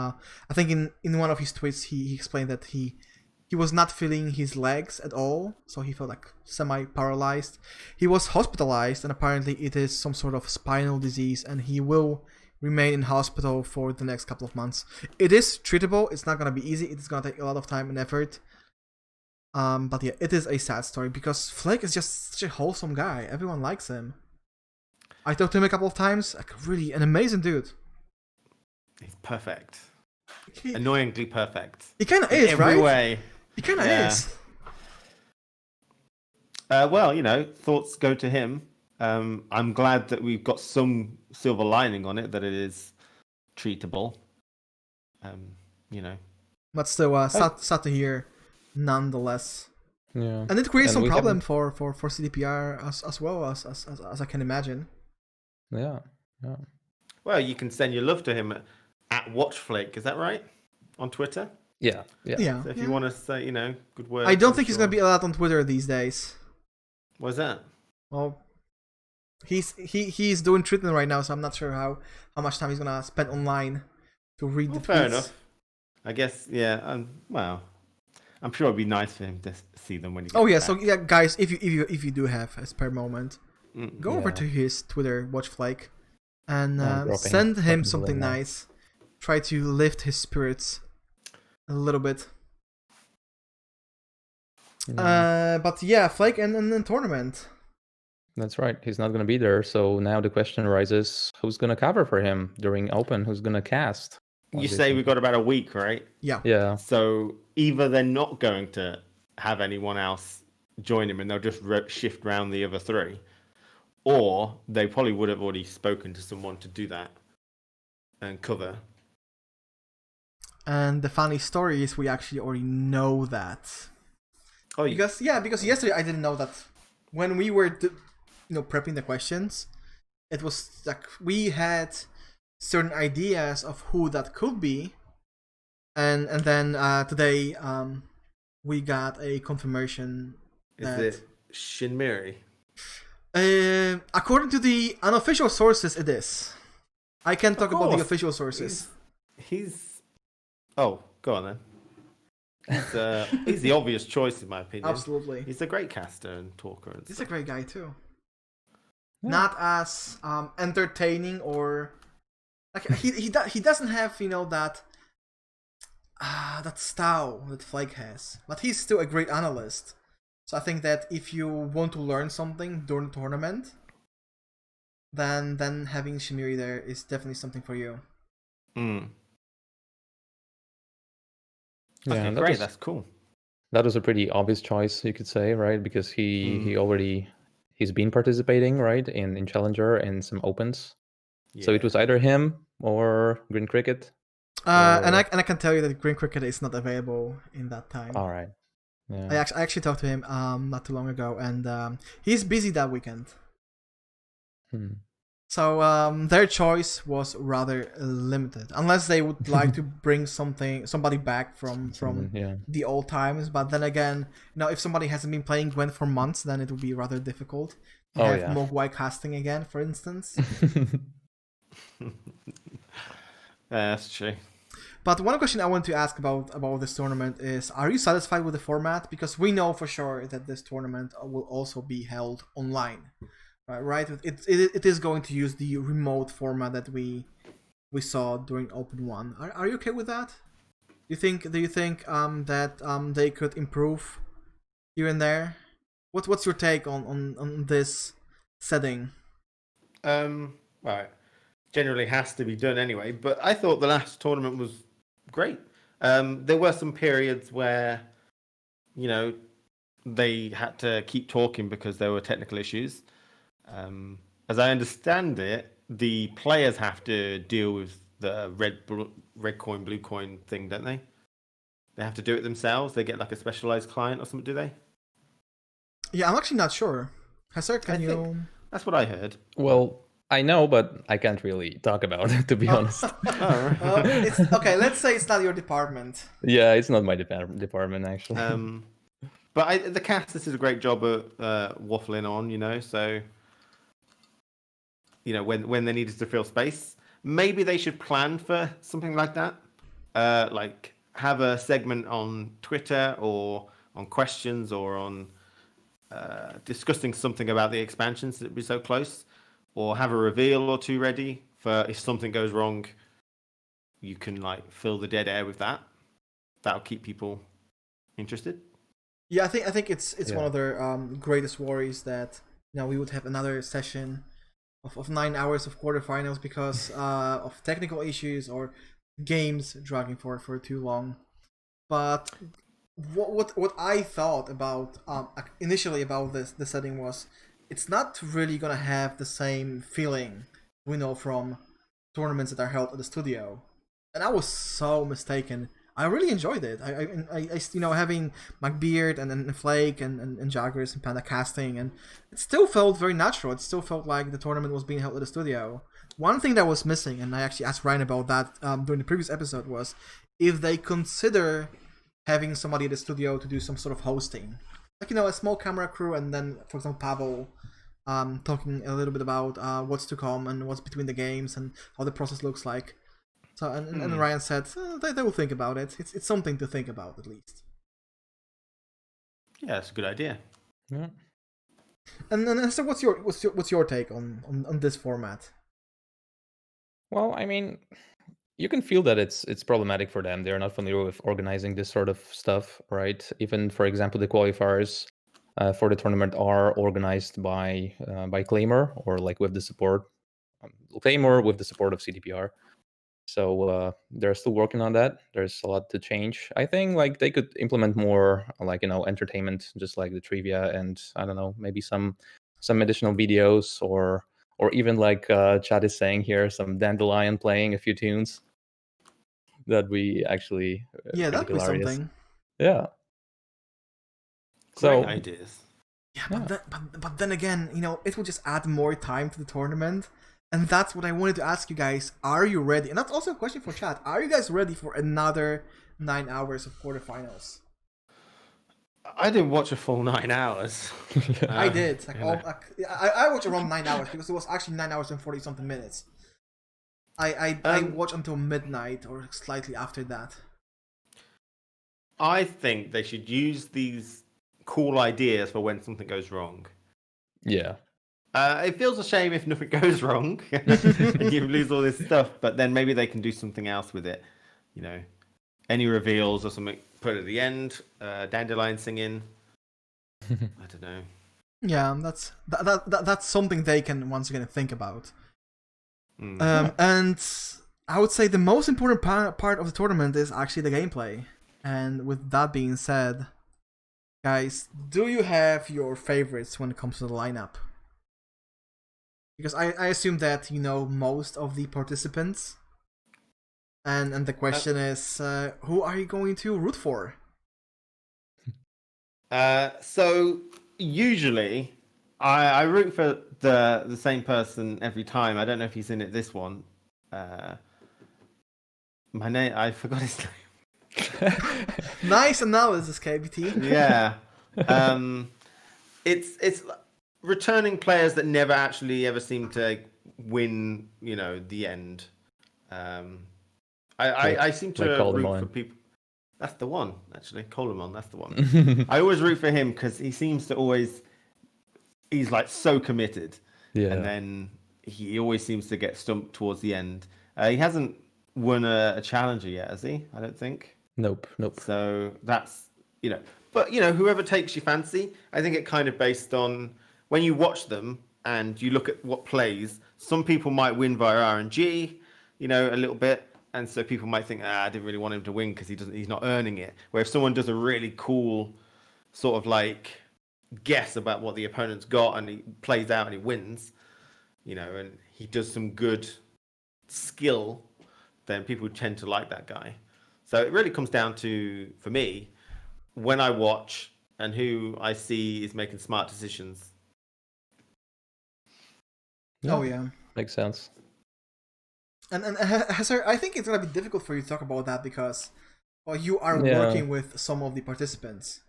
I think in one of his tweets he explained that he was not feeling his legs at all, so he felt like semi-paralyzed. He was hospitalized, and apparently it is some sort of spinal disease, and he will remain in hospital for the next couple of months. It is treatable. It's not gonna be easy. It's gonna take a lot of time and effort. But yeah, it is a sad story because Flake is just such a wholesome guy. Everyone likes him. I talked to him a couple of times. Like, really, an amazing dude. He's perfect. Annoyingly perfect. He kind of is, in right? every way. He kind of is. Well, you know, thoughts go to him. I'm glad that we've got some silver lining on it, that it is treatable. You know. But still, sad to hear. Nonetheless, yeah, and it creates some problem for CDPR as well as I can imagine. Yeah. Well, you can send your love to him at WatchFlake. Is that right? On Twitter. Yeah. So if you want to say, you know, good words. I don't think he's gonna be allowed on Twitter these days. What's that? Well, he's doing treatment right now, so I'm not sure how much time he's gonna spend online to read the tweets. Fair enough. I guess, yeah. Well, I'm sure it'd be nice for him to see them when he gets back. So yeah, guys, if you do have a spare moment, go over to his Twitter, WatchFlake, and send him something nice. Try to lift his spirits a little bit. But yeah, Flake and then tournament. That's right. He's not going to be there. So now the question arises: who's going to cover for him during Open? Who's going to cast? You say we've got about a week, right? Yeah. So either they're not going to have anyone else join him and they'll just shift around the other 3, or they probably would have already spoken to someone to do that and cover. And the funny story is we actually already know that. Oh, because yesterday I didn't know that when we were prepping the questions, it was like we had certain ideas of who that could be, and then today we got a confirmation. Is it Shinmiri? According to the unofficial sources, it is. I can't talk about the official sources. He's go on then. He's the obvious choice in my opinion. Absolutely. He's a great caster and talker. He's a great guy too. Yeah. Not as entertaining or like he doesn't have that style that Flake has, but he's still a great analyst. So I think that if you want to learn something during the tournament, then having Shinmiri there is definitely something for you. Okay, great. That's cool. That was a pretty obvious choice, you could say, right? Because he's been participating, right, in Challenger and some Opens. Yeah. So it was either him or Green Cricket. And I can tell you that Green Cricket is not available in that time. All right. Yeah. I actually talked to him not too long ago, and he's busy that weekend. So their choice was rather limited, unless they would like to bring somebody back from the old times. But then again, if somebody hasn't been playing Gwent for months, then it would be rather difficult to have Mogwai casting again, for instance. That's true. But one question I want to ask about this tournament is: are you satisfied with the format? Because we know for sure that this tournament will also be held online, right? It is going to use the remote format that we saw during Open One. Are you okay with that? Do you think that they could improve here and there? What's your take on this setting? Right. Generally has to be done anyway, but I thought the last tournament was great. There were some periods where, they had to keep talking because there were technical issues. As I understand it, the players have to deal with the red coin, blue coin thing, don't they? They have to do it themselves. They get like a specialized client or something, do they? Yeah, I'm actually not sure. Hazard, can you? That's what I heard. Well, I know, but I can't really talk about it, to be honest. Okay, let's say it's not your department. Yeah, it's not my department, actually. But the casters did a great job at waffling on, so, when they needed to fill space, maybe they should plan for something like that. Like have a segment on Twitter or on questions or on discussing something about the expansions that would be so close, or have a reveal or two ready for if something goes wrong, you can like fill the dead air with that. That'll keep people interested. Yeah, I think it's one of their greatest worries that we would have another session of 9 hours of quarterfinals because of technical issues or games dragging for too long. But what I thought about initially about the setting was it's not really gonna have the same feeling we know from tournaments that are held at the studio, and I was so mistaken. I really enjoyed it. I having McBeard and Flake and Jaggers and Panda casting, and it still felt very natural. It still felt like the tournament was being held at the studio. One thing that was missing, and I actually asked Ryan about that during the previous episode, was if they consider having somebody at the studio to do some sort of hosting, like a small camera crew, and then for example Pavel talking a little bit about what's to come and what's between the games and how the process looks like. So and Ryan said they will think about it. It's something to think about at least. Yeah, that's a good idea. Yeah. And so what's your take on this format? Well, I mean, you can feel that it's problematic for them. They're not familiar with organizing this sort of stuff, right? Even for example, the qualifiers for the tournament are organized by Claimer or like with the support Claimer with the support of CDPR. So they're still working on that. There's a lot to change. I think like they could implement more like entertainment, just like the trivia, and I don't know, maybe some additional videos or even like Chad is saying here, some Dandelion playing a few tunes. That'd be actually that'd be something. Yeah. Great ideas. Yeah, but then again, it will just add more time to the tournament. And that's what I wanted to ask you guys. Are you ready? And that's also a question for chat. Are you guys ready for another 9 hours of quarterfinals? I didn't watch a full 9 hours. I did. I watched around 9 hours because it was actually 9 hours and 40 something minutes. I watched until midnight or slightly after that. I think they should use these cool ideas for when something goes wrong. Yeah. It feels a shame if nothing goes wrong and you lose all this stuff, but then maybe they can do something else with it. Any reveals or something put at the end, Dandelion singing. I don't know. Yeah, that's something they can once again think about. And I would say the most important part of the tournament is actually the gameplay. And with that being said, guys, do you have your favorites when it comes to the lineup? Because I assume that you know most of the participants, and the question is, who are you going to root for? So usually, I root for the same person every time. I don't know if he's in it this one. My name, I forgot his name. Nice analysis, KBT. Yeah, it's returning players that never actually ever seem to win, the end. I seem to like root Coleman. for people. That's the one, actually. Coleman, that's the one. I always root for him because he seems to always. He's like so committed. Yeah. And then he always seems to get stumped towards the end. He hasn't won a challenger yet, has he? I don't think. Nope. So that's, but whoever takes your fancy, I think it kind of based on when you watch them and you look at what plays, some people might win via RNG, a little bit. And so people might think, I didn't really want him to win because he's not earning it. Where if someone does a really cool sort of like guess about what the opponent's got and he plays out and he wins, and he does some good skill, then people tend to like that guy. So it really comes down to, for me, when I watch and who I see is making smart decisions. Oh yeah, makes sense. And Hazard, I think it's gonna be difficult for you to talk about that because, well, you are working with some of the participants.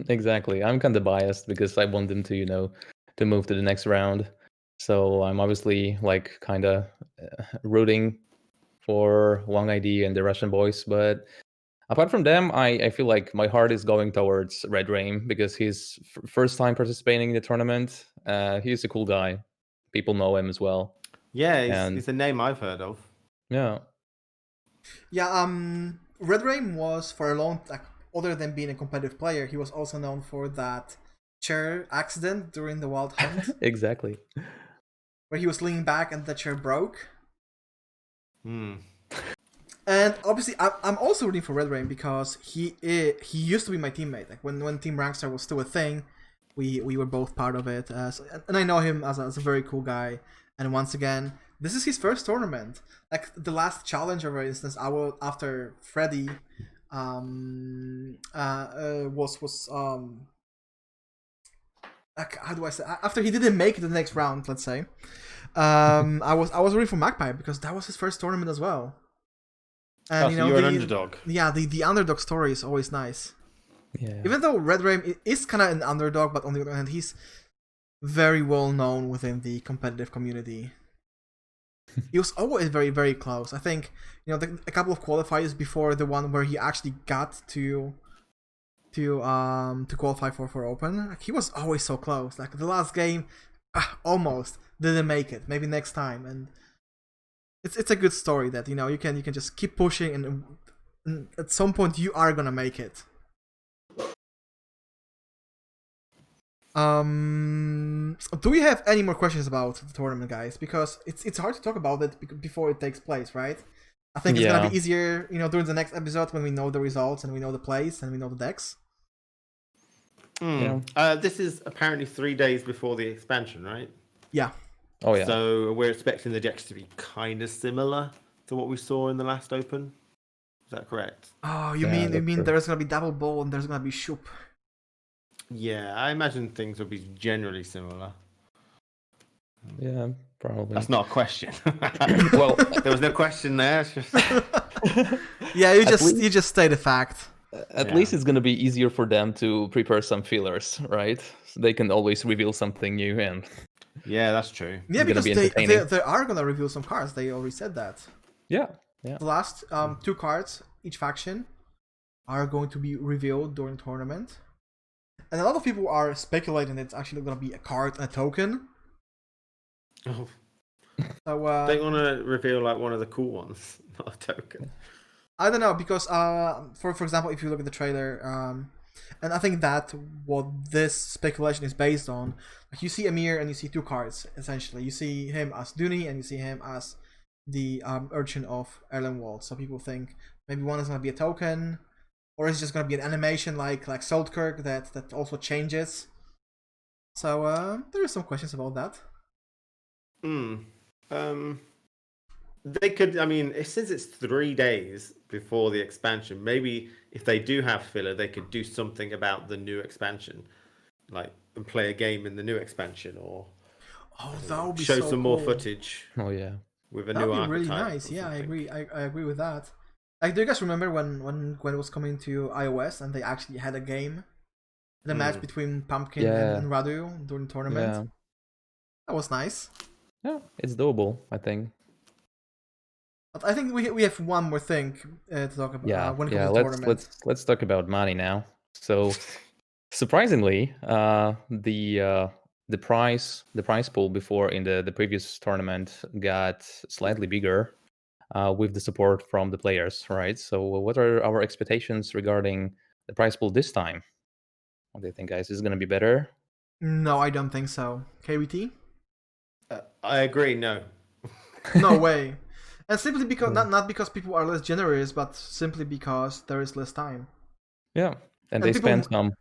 Exactly. I'm kind of biased because I want them to, to move to the next round. So I'm obviously like kind of rooting for Wang ID and the Russian boys. But apart from them, I feel like my heart is going towards Red Rain because he's first time participating in the tournament. He's a cool guy. People know him as well. Yeah, he's a name I've heard of. Yeah. Yeah, Red Rain was for a long time, other than being a competitive player, he was also known for that chair accident during the Wild Hunt. Exactly. Where he was leaning back and the chair broke. And obviously, I'm also rooting for Red Rain because he used to be my teammate. Like when Team Rankstar was still a thing, we were both part of it. And I know him as a very cool guy. And once again, this is his first tournament. Like the last challenger, for instance, after Freddy was like, how do I say, after he didn't make it to the next round, let's say, I was rooting for Magpie because that was his first tournament as well. And so you're an underdog. Yeah, the underdog story is always nice. Yeah. Even though Red Rain is kind of an underdog, but on the other hand, he's very well known within the competitive community. He was always very, very close. I think a couple of qualifiers before the one where he actually got to qualify for Open. Like, he was always so close. Like the last game, almost didn't make it. Maybe next time. And it's a good story that you can just keep pushing and at some point you are gonna make it. Do we have any more questions about the tournament, guys? Because it's hard to talk about it before it takes place, right? I think it's gonna be easier, during the next episode when we know the results and we know the plays and we know the decks. This is apparently 3 days before the expansion, right? Yeah. Oh yeah. So we're expecting the decks to be kind of similar to what we saw in the last Open. Is that correct? Oh, you mean there's gonna be double ball and there's gonna be Shoop? Yeah, I imagine things will be generally similar. Yeah, probably. That's not a question. Well, there was no question there. It's just... Yeah, you just state a fact. At least it's gonna be easier for them to prepare some fillers, right? So they can always reveal something new and. Yeah, that's true. Yeah, because they are gonna reveal some cards. They already said that. Yeah. The last 2 cards, each faction, are going to be revealed during the tournament. And a lot of people are speculating it's actually going to be a card and a token. Oh. So, they want to reveal like one of the cool ones, not a token. I don't know, because for example, if you look at the trailer, and I think that what this speculation is based on, like you see Amir and you see 2 cards, essentially. You see him as Dooney and you see him as the Urchin of Erlenwald. So people think maybe one is going to be a token, or it's just going to be an animation like Saltkirk that also changes. So there are some questions about that. They could, I mean, since it's 3 days before the expansion, maybe if they do have filler, they could do something about the new expansion, like and play a game in the new expansion, or that would be show so some cool. more footage. Oh yeah, with a that new would be archetype. Really nice. Yeah, I agree. I agree with that. Like, do you guys remember when it was coming to iOS and they actually had a game, the match between Pumpkin and Radu during the tournament? Yeah. That was nice. Yeah, it's doable, I think. But I think we have one more thing to talk about when it comes to tournament. Let's talk about money now. So surprisingly, the prize pool before in the previous tournament got slightly bigger with the support from the players, right? So what are our expectations regarding the prize pool this time? What do you think, guys? Is it going to be better? No, I don't think so. KBT? I agree. No. No way. And simply because not because people are less generous, but simply because there is less time. Yeah, and they people, spent some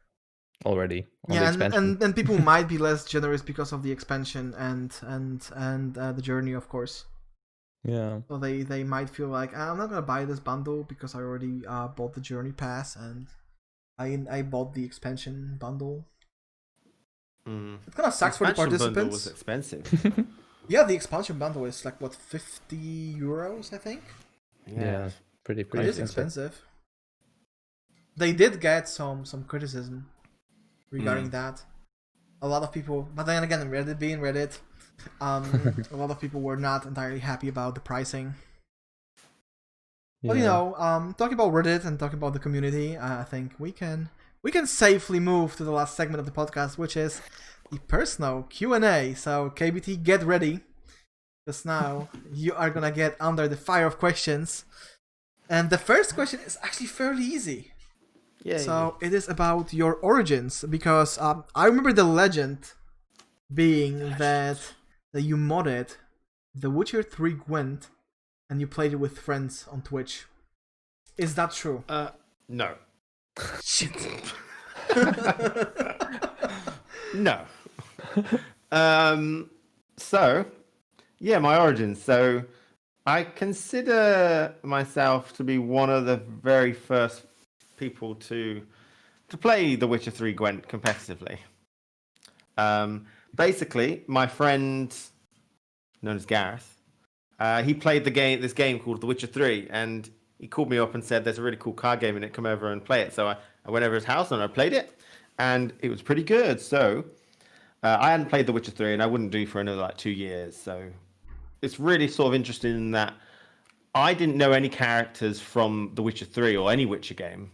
already on the expansion. and people might be less generous because of the expansion and the journey, of course. Yeah. So they might feel like I'm not gonna buy this bundle because I already bought the journey pass and I bought the expansion bundle. It kind of sucks for the participants. Bundle was expensive. Yeah, the expansion bundle is like what, 50 euros, I think. Yeah, pretty It is expensive. They did get some criticism regarding that. A lot of people, but then again, Reddit being Reddit, a lot of people were not entirely happy about the pricing. Yeah. But talking about Reddit and talking about the community, I think we can safely move to the last segment of the podcast, which is the personal Q&A. So KBT, get ready, because now you are gonna get under the fire of questions. And the first question is actually fairly easy. Yeah. So it is about your origins, because I remember the legend being that you modded The Witcher 3 Gwent and you played it with friends on Twitch. Is that true? No. Shit. No. So, yeah, my origins. So, I consider myself to be one of the very first people to play The Witcher 3 Gwent competitively. Basically, my friend, known as Gareth, he played this game called The Witcher 3, and he called me up and said, "There's a really cool card game in it. Come over and play it." So I went over to his house and I played it, and it was pretty good. So I hadn't played The Witcher 3, and I wouldn't do for another 2 years. So it's really sort of interesting in that I didn't know any characters from The Witcher 3 or any Witcher game.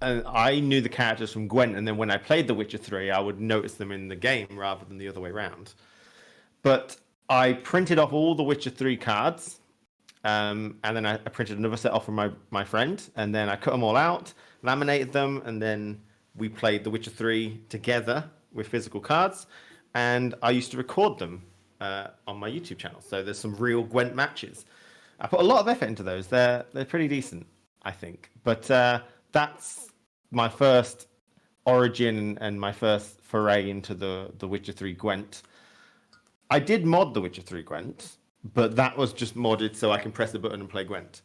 And I knew the characters from Gwent, and then when I played The Witcher 3, I would notice them in the game rather than the other way around. But I printed off all the Witcher 3 cards, and then I printed another set off from my friend, and then I cut them all out, laminated them, and then we played The Witcher 3 together with physical cards, and I used to record them on my YouTube channel. So there's some real Gwent matches. I put a lot of effort into those. They're pretty decent, I think. But that's my first origin and my first foray into the Witcher 3 Gwent. I did mod The Witcher 3 Gwent, but that was just modded so I can press the button and play Gwent.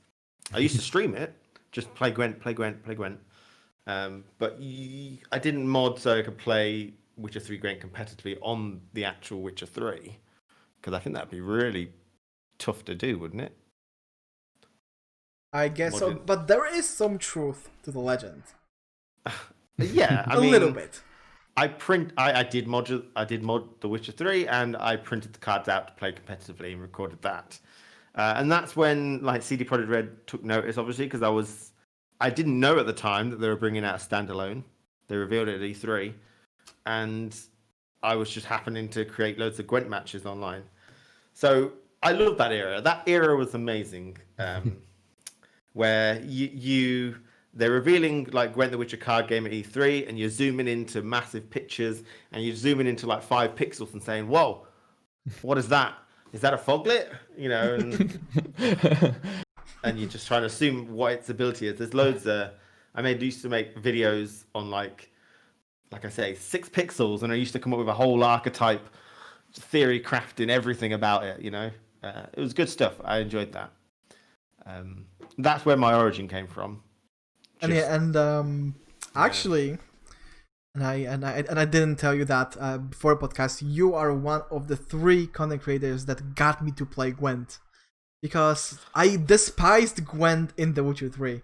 I used to stream it, just play Gwent, play Gwent, play Gwent. But I didn't mod so I could play Witcher 3 Gwent competitively on the actual Witcher 3, because I think that'd be really tough to do, wouldn't it? I guess so, but there is some truth to the legend. Yeah, I mean, a little bit. I did mod The Witcher 3, and I printed the cards out to play competitively and recorded that. And that's when CD Projekt Red took notice, obviously, because I didn't know at the time that they were bringing out a standalone. They revealed it at E3, and I was just happening to create loads of Gwent matches online. So I love that era. That era was amazing. Where they're revealing Gwent the Witcher card game at E3, and you're zooming into massive pictures, and you're zooming into 5 pixels and saying, "Whoa, what is that? Is that a foglet?" And you're just trying to assume what its ability is. There's loads. Used to make videos on like I say, 6 pixels, and I used to come up with a whole archetype theory, crafting everything about it. It was good stuff. I enjoyed that. That's where my origin came from. Actually, and I didn't tell you that before the podcast. You are one of the 3 content creators that got me to play Gwent, because I despised Gwent in The Witcher 3.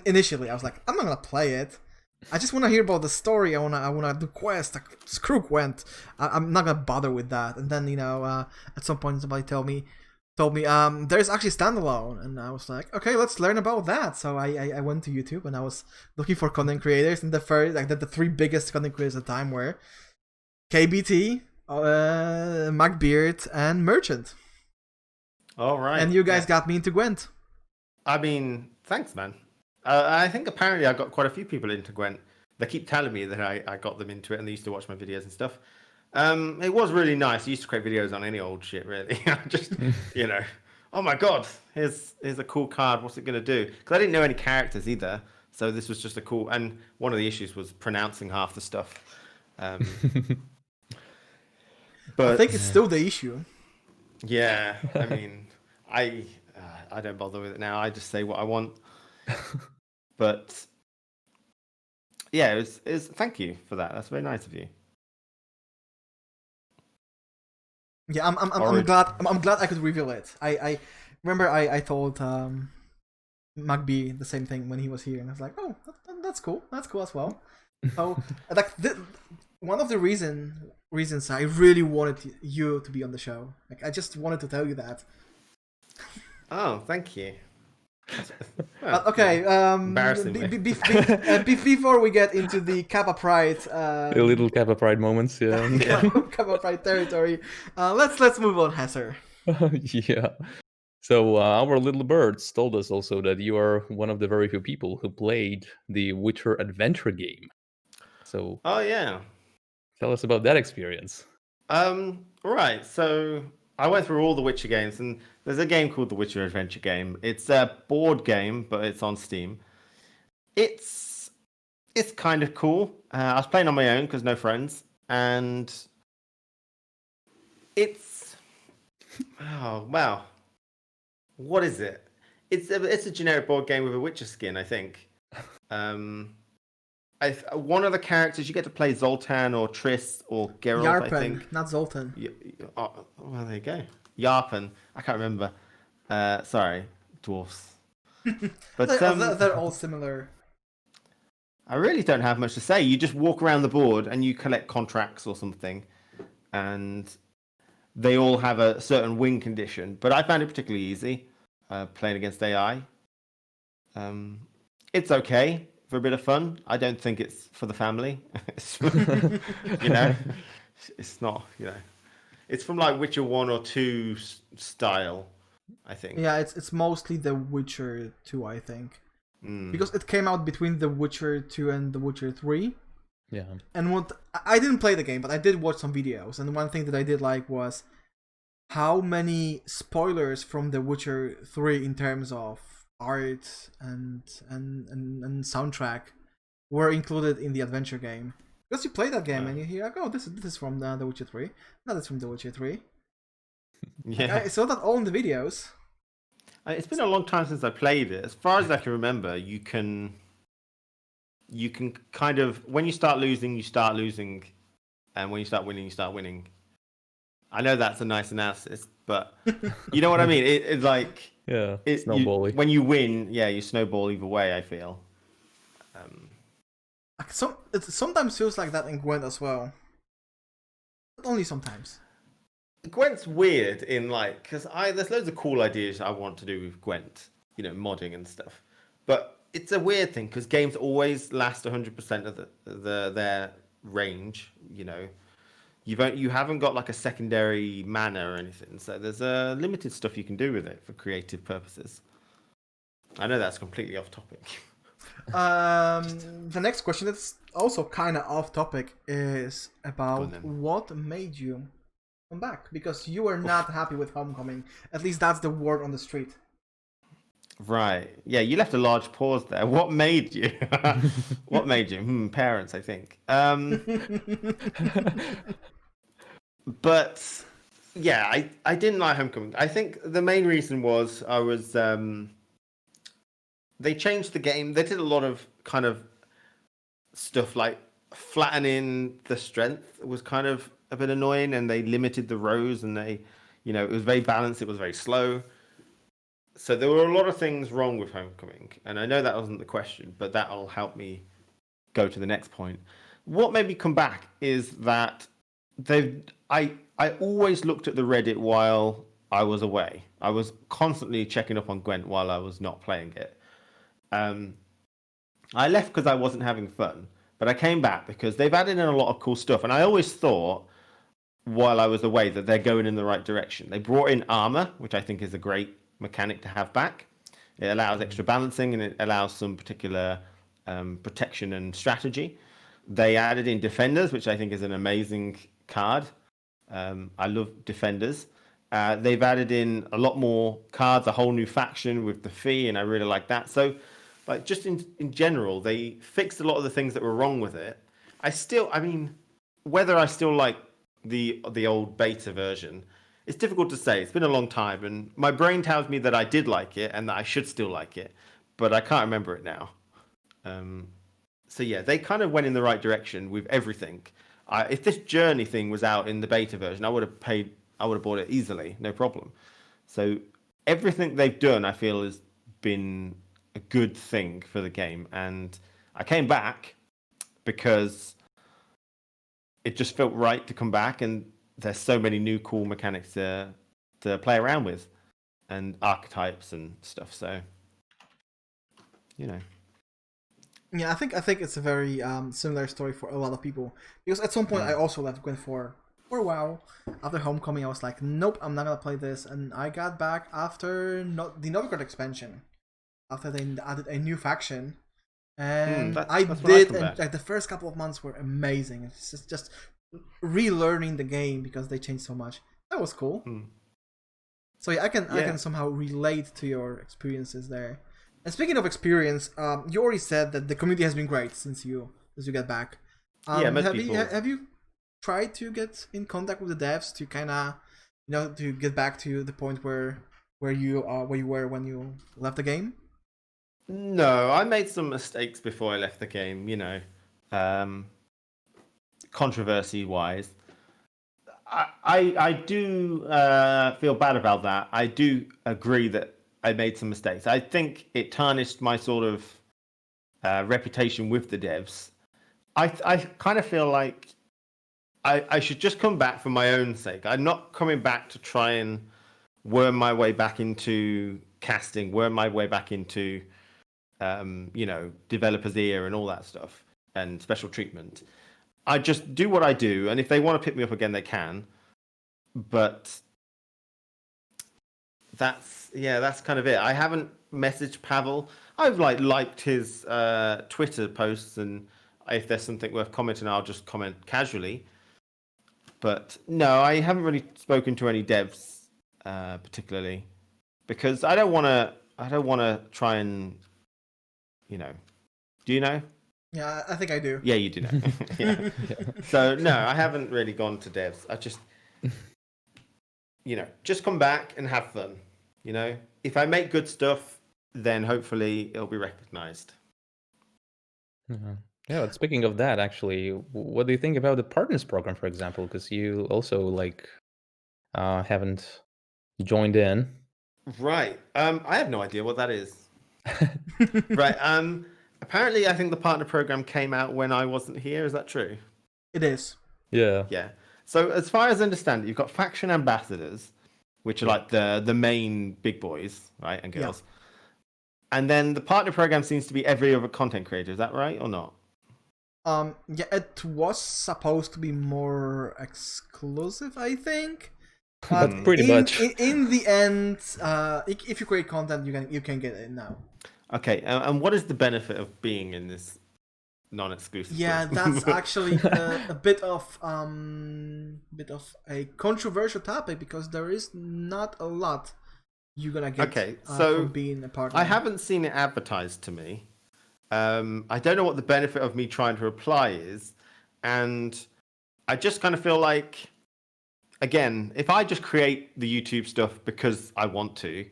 Initially, I was like, I'm not gonna play it. I just want to hear about the story. I wanna do quests. Screw Gwent. I'm not gonna bother with that. And then at some point somebody told me, told me there's actually standalone, and I was like, okay, let's learn about that. So I went to YouTube and I was looking for content creators, and the first the three biggest content creators at the time were KBT, MacBeard, and Merchant. All right. And you guys got me into Gwent. I mean, thanks, man. I think apparently I got quite a few people into Gwent. They keep telling me that I got them into it, and they used to watch my videos and stuff. It was really nice. I used to create videos on any old shit, really. Just, oh my god, here's a cool card. What's it gonna do? Because I didn't know any characters either, so this was just a cool. And one of the issues was pronouncing half the stuff. But I think it's still the issue. Yeah, I mean, I don't bother with it now. I just say what I want. But yeah, it's thank you for that. That's very nice of you. Yeah, I'm glad I could reveal it. I remember I told Magby the same thing when he was here, and I was like, oh, that's cool. That's cool as well. So like one of the reasons I really wanted you to be on the show. Like I just wanted to tell you that. Oh, thank you. But okay, before we get into the Kappa Pride, The little Kappa Pride moments, yeah. Kappa Pride territory, let's move on, Hesser. Yeah. So our little birds told us also that you are one of the very few people who played the Witcher adventure game. So Oh yeah. tell us about that experience. Right. So I went through all the Witcher games, and there's a game called the Witcher Adventure Game. It's a board game, but it's on Steam. It's kind of cool. I was playing on my own because no friends, and it's wow. What is it? It's a generic board game with a Witcher skin, I think. One of the characters you get to play Zoltan or Triss or Geralt, Yarpen, I think. not Zoltan. Well, there you go. Yarpen. I can't remember. Sorry, dwarfs. But they're all similar. I really don't have much to say. You just walk around the board and you collect contracts or something, and they all have a certain win condition. But I found it particularly easy playing against AI. It's okay for a bit of fun. I don't think it's for the family. It's not. It's from like Witcher 1 or 2 style, I think. Yeah, it's mostly The Witcher 2, I think. Because it came out between The Witcher 2 and The Witcher 3. Yeah. And I didn't play the game, but I did watch some videos. And one thing that I did like was how many spoilers from The Witcher 3 in terms of art and soundtrack were included in the adventure game. Because you play that game and you hear like, oh, this is from The Witcher 3. No, that's from The Witcher 3. Yeah. Like, I saw that all in the videos. It's been a long time since I played it. As far as I can remember, you can kind of, when you start losing, and when you start winning, you start winning. I know that's a nice analysis, but you know what I mean? It's like... Yeah, snowbally. When you win, you snowball either way, I feel. It sometimes feels like that in Gwent as well. But only sometimes. Gwent's weird in like, because there's loads of cool ideas I want to do with Gwent, modding and stuff. But it's a weird thing because games always last 100% of their range. You haven't got like a secondary mana or anything, so there's limited stuff you can do with it for creative purposes. I know that's completely off topic. The next question that's also kind of off topic is about what made you come back, because you were not happy with Homecoming. At least that's the word on the street. Right. Yeah, you left a large pause there. What made you? What made you? Parents, I think. But yeah, I didn't like Homecoming. I think the main reason was I was they changed the game. They did a lot of kind of stuff like flattening the strength was kind of a bit annoying, and they limited the rows, and it was very balanced. It was very slow. So there were a lot of things wrong with Homecoming, and I know that wasn't the question, but that'll help me go to the next point. What made me come back is that I always looked at the Reddit while I was away. I was constantly checking up on Gwent while I was not playing it. I left because I wasn't having fun, but I came back because they've added in a lot of cool stuff. And I always thought, while I was away, that they're going in the right direction. They brought in armor, which I think is a great mechanic to have back. It allows extra balancing and it allows some particular protection and strategy. They added in defenders, which I think is an amazing card. I love defenders. They've added in a lot more cards, a whole new faction with the fee, and I really like that. So, like, just in general, they fixed a lot of the things that were wrong with it. I mean, whether I still like the old beta version, it's difficult to say. It's been a long time, and my brain tells me that I did like it and that I should still like it, but I can't remember it now. So yeah, they kind of went in the right direction with everything. If this Journey thing was out in the beta version, I would have bought it easily, no problem. So everything they've done, I feel, has been a good thing for the game. And I came back because it just felt right to come back, and there's so many new cool mechanics to play around with, and archetypes and stuff. So, you know. Yeah, I think it's a very similar story for a lot of people, because at some point I also left Gwent for a while. After Homecoming, I was like, nope, I'm not gonna play this, and I got back after the Novigrad expansion, after they added a new faction, and I did, and like the first couple of months were amazing. It's just relearning the game because they changed so much. That was cool. So yeah, I can somehow relate to your experiences there. And speaking of experience, you already said that the community has been great since you get back. Have you tried to get in contact with the devs to kind of, to get back to the point where you were when you left the game? No, I made some mistakes before I left the game. Controversy wise, I do feel bad about that. I do agree that I made some mistakes. I think it tarnished my sort of reputation with the devs. I kind of feel like I should just come back for my own sake. I'm not coming back to try and worm my way back into casting, worm my way back into, developer's ear and all that stuff and special treatment. I just do what I do, and if they want to pick me up again, they can. But that's kind of it. I haven't messaged Pavel. I've liked his Twitter posts, and if there's something worth commenting, I'll just comment casually. But no, I haven't really spoken to any devs particularly, because I don't want to try and, do you know? Yeah, I think I do. Yeah, you do know. Yeah. So no, I haven't really gone to devs. I just, just come back and have fun. If I make good stuff, then hopefully it'll be recognized. Yeah, but speaking of that, actually, what do you think about the Partners program, for example? Because you also haven't joined in. Right. I have no idea what that is. Right. Apparently, I think the partner program came out when I wasn't here. Is that true? It is. Yeah. Yeah. So as far as I understand it, you've got faction ambassadors, which are like the main big boys, right, and girls. Yeah. And then the partner program seems to be every other content creator. Is that right or not? Yeah, it was supposed to be more exclusive, I think. But pretty much. In the end, if you create content, you can get it now. Okay, and what is the benefit of being in this non-exclusive? Yeah, that's actually a bit of a controversial topic, because there is not a lot you're gonna get from being a partner. I haven't seen it advertised to me. I don't know what the benefit of me trying to apply is, and I just kind of feel like, again, if I just create the YouTube stuff because I want to,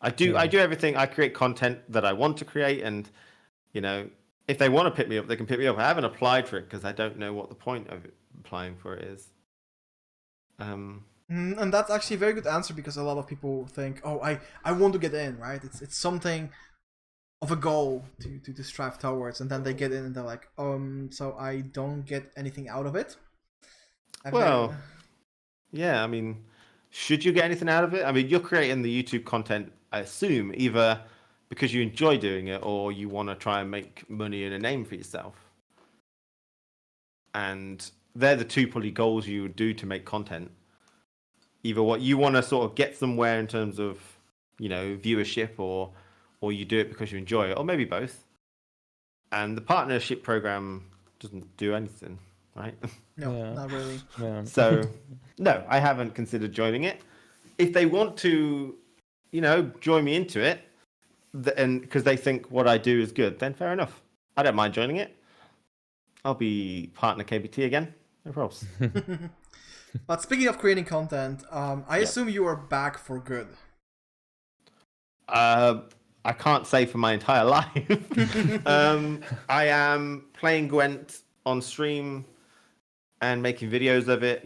I do everything. I create content that I want to create, and if they want to pick me up, they can pick me up. I haven't applied for it because I don't know what the point of applying for it is. And that's actually a very good answer, because a lot of people think, oh, I want to get in, right? It's something of a goal to strive towards, and then they get in and they're like, so I don't get anything out of it. Yeah, I mean, should you get anything out of it? I mean, you're creating the YouTube content, I assume, either because you enjoy doing it or you want to try and make money and a name for yourself. And they're the two probably goals you would do to make content. Either what you want to sort of get somewhere in terms of, viewership, or you do it because you enjoy it, or maybe both. And the partnership program doesn't do anything, right? No, not really. Yeah. So, no, I haven't considered joining it. If they want to, join me into it, and because they think what I do is good, then fair enough. I don't mind joining it. I'll be partner KBT again. No problems. But speaking of creating content, I assume you are back for good. I can't say for my entire life. I am playing Gwent on stream and making videos of it,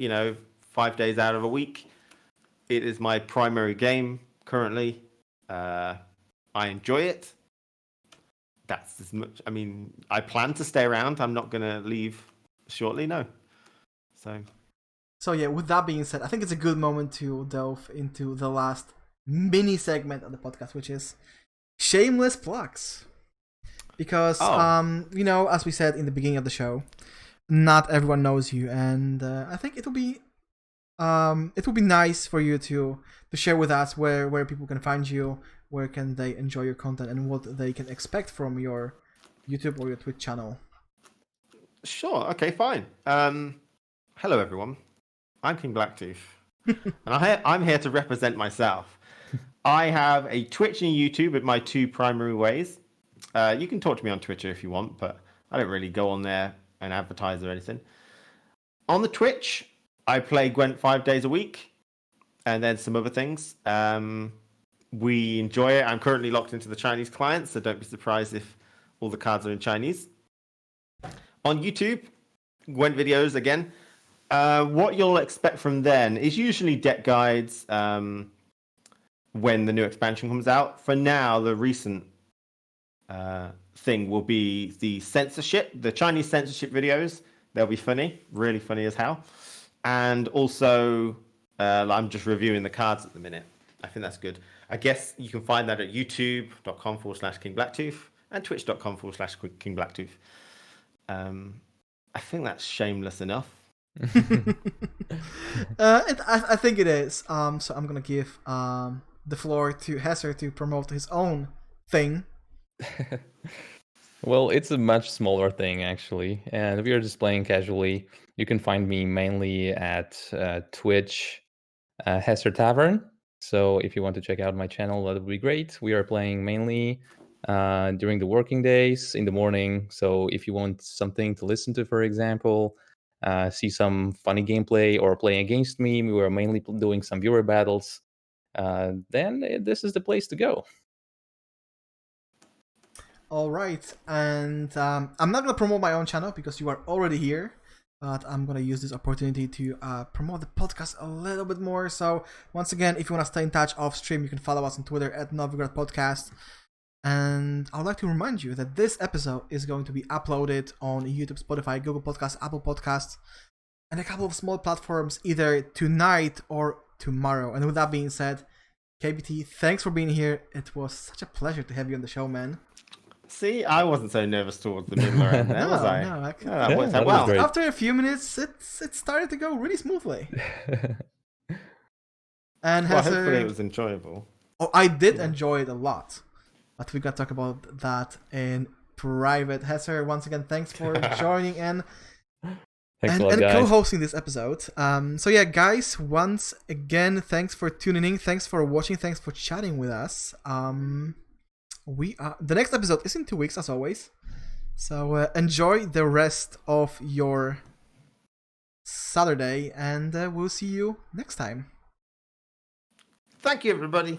5 days out of a week. It is my primary game currently. I enjoy it. That's as much. I mean, I plan to stay around. I'm not going to leave shortly, no. So yeah, with that being said, I think it's a good moment to delve into the last mini segment of the podcast, which is shameless plugs. Because, as we said in the beginning of the show, not everyone knows you, and I think it will be nice for you to share with us where people can find you, where can they enjoy your content, and what they can expect from your YouTube or your Twitch channel. Sure. Okay. Fine. Hello, everyone. I'm KingBlackToof, and I'm here to represent myself. I have a Twitch and YouTube at my two primary ways. You can talk to me on Twitter if you want, but I don't really go on there and advertise or anything. On the Twitch, I play Gwent 5 days a week, and then some other things. We enjoy it. I'm currently locked into the Chinese client, so don't be surprised if all the cards are in Chinese. On YouTube, Gwent videos again. What you'll expect from then is usually deck guides when the new expansion comes out. For now, the recent thing will be the censorship, the Chinese censorship videos. They'll be funny, really funny as hell. And also, I'm just reviewing the cards at the minute. I think that's good. I guess you can find that at youtube.com/KingBlackTooth and twitch.com/KingBlackTooth. I think that's shameless enough. I think it is. So I'm gonna give the floor to Hesser to promote his own thing. Well, it's a much smaller thing, actually. And if you're just playing casually, you can find me mainly at Twitch, Hesser Tavern. So if you want to check out my channel, that would be great. We are playing mainly during the working days in the morning. So if you want something to listen to, for example, see some funny gameplay or playing against me, we are mainly doing some viewer battles, then this is the place to go. All right, and I'm not gonna promote my own channel because you are already here, but I'm gonna use this opportunity to promote the podcast a little bit more. So once again, if you want to stay in touch off stream, you can follow us on Twitter at Novigrad Podcast. And I would like to remind you that this episode is going to be uploaded on YouTube, Spotify, Google Podcasts, Apple Podcasts, and a couple of small platforms either tonight or tomorrow. And with that being said, KBT, thanks for being here. It was such a pleasure to have you on the show, man. See, I wasn't so nervous towards the middle end there, was I? No, that worked out well. After a few minutes, it started to go really smoothly. And hopefully it was enjoyable. Oh, I did enjoy it a lot. But we got to talk about that in private. Hesser, once again, thanks for joining in and co-hosting this episode. So yeah, guys, once again, thanks for tuning in. Thanks for watching. Thanks for chatting with us. The next episode is in 2 weeks, as always. So enjoy the rest of your Saturday, and we'll see you next time. Thank you, everybody.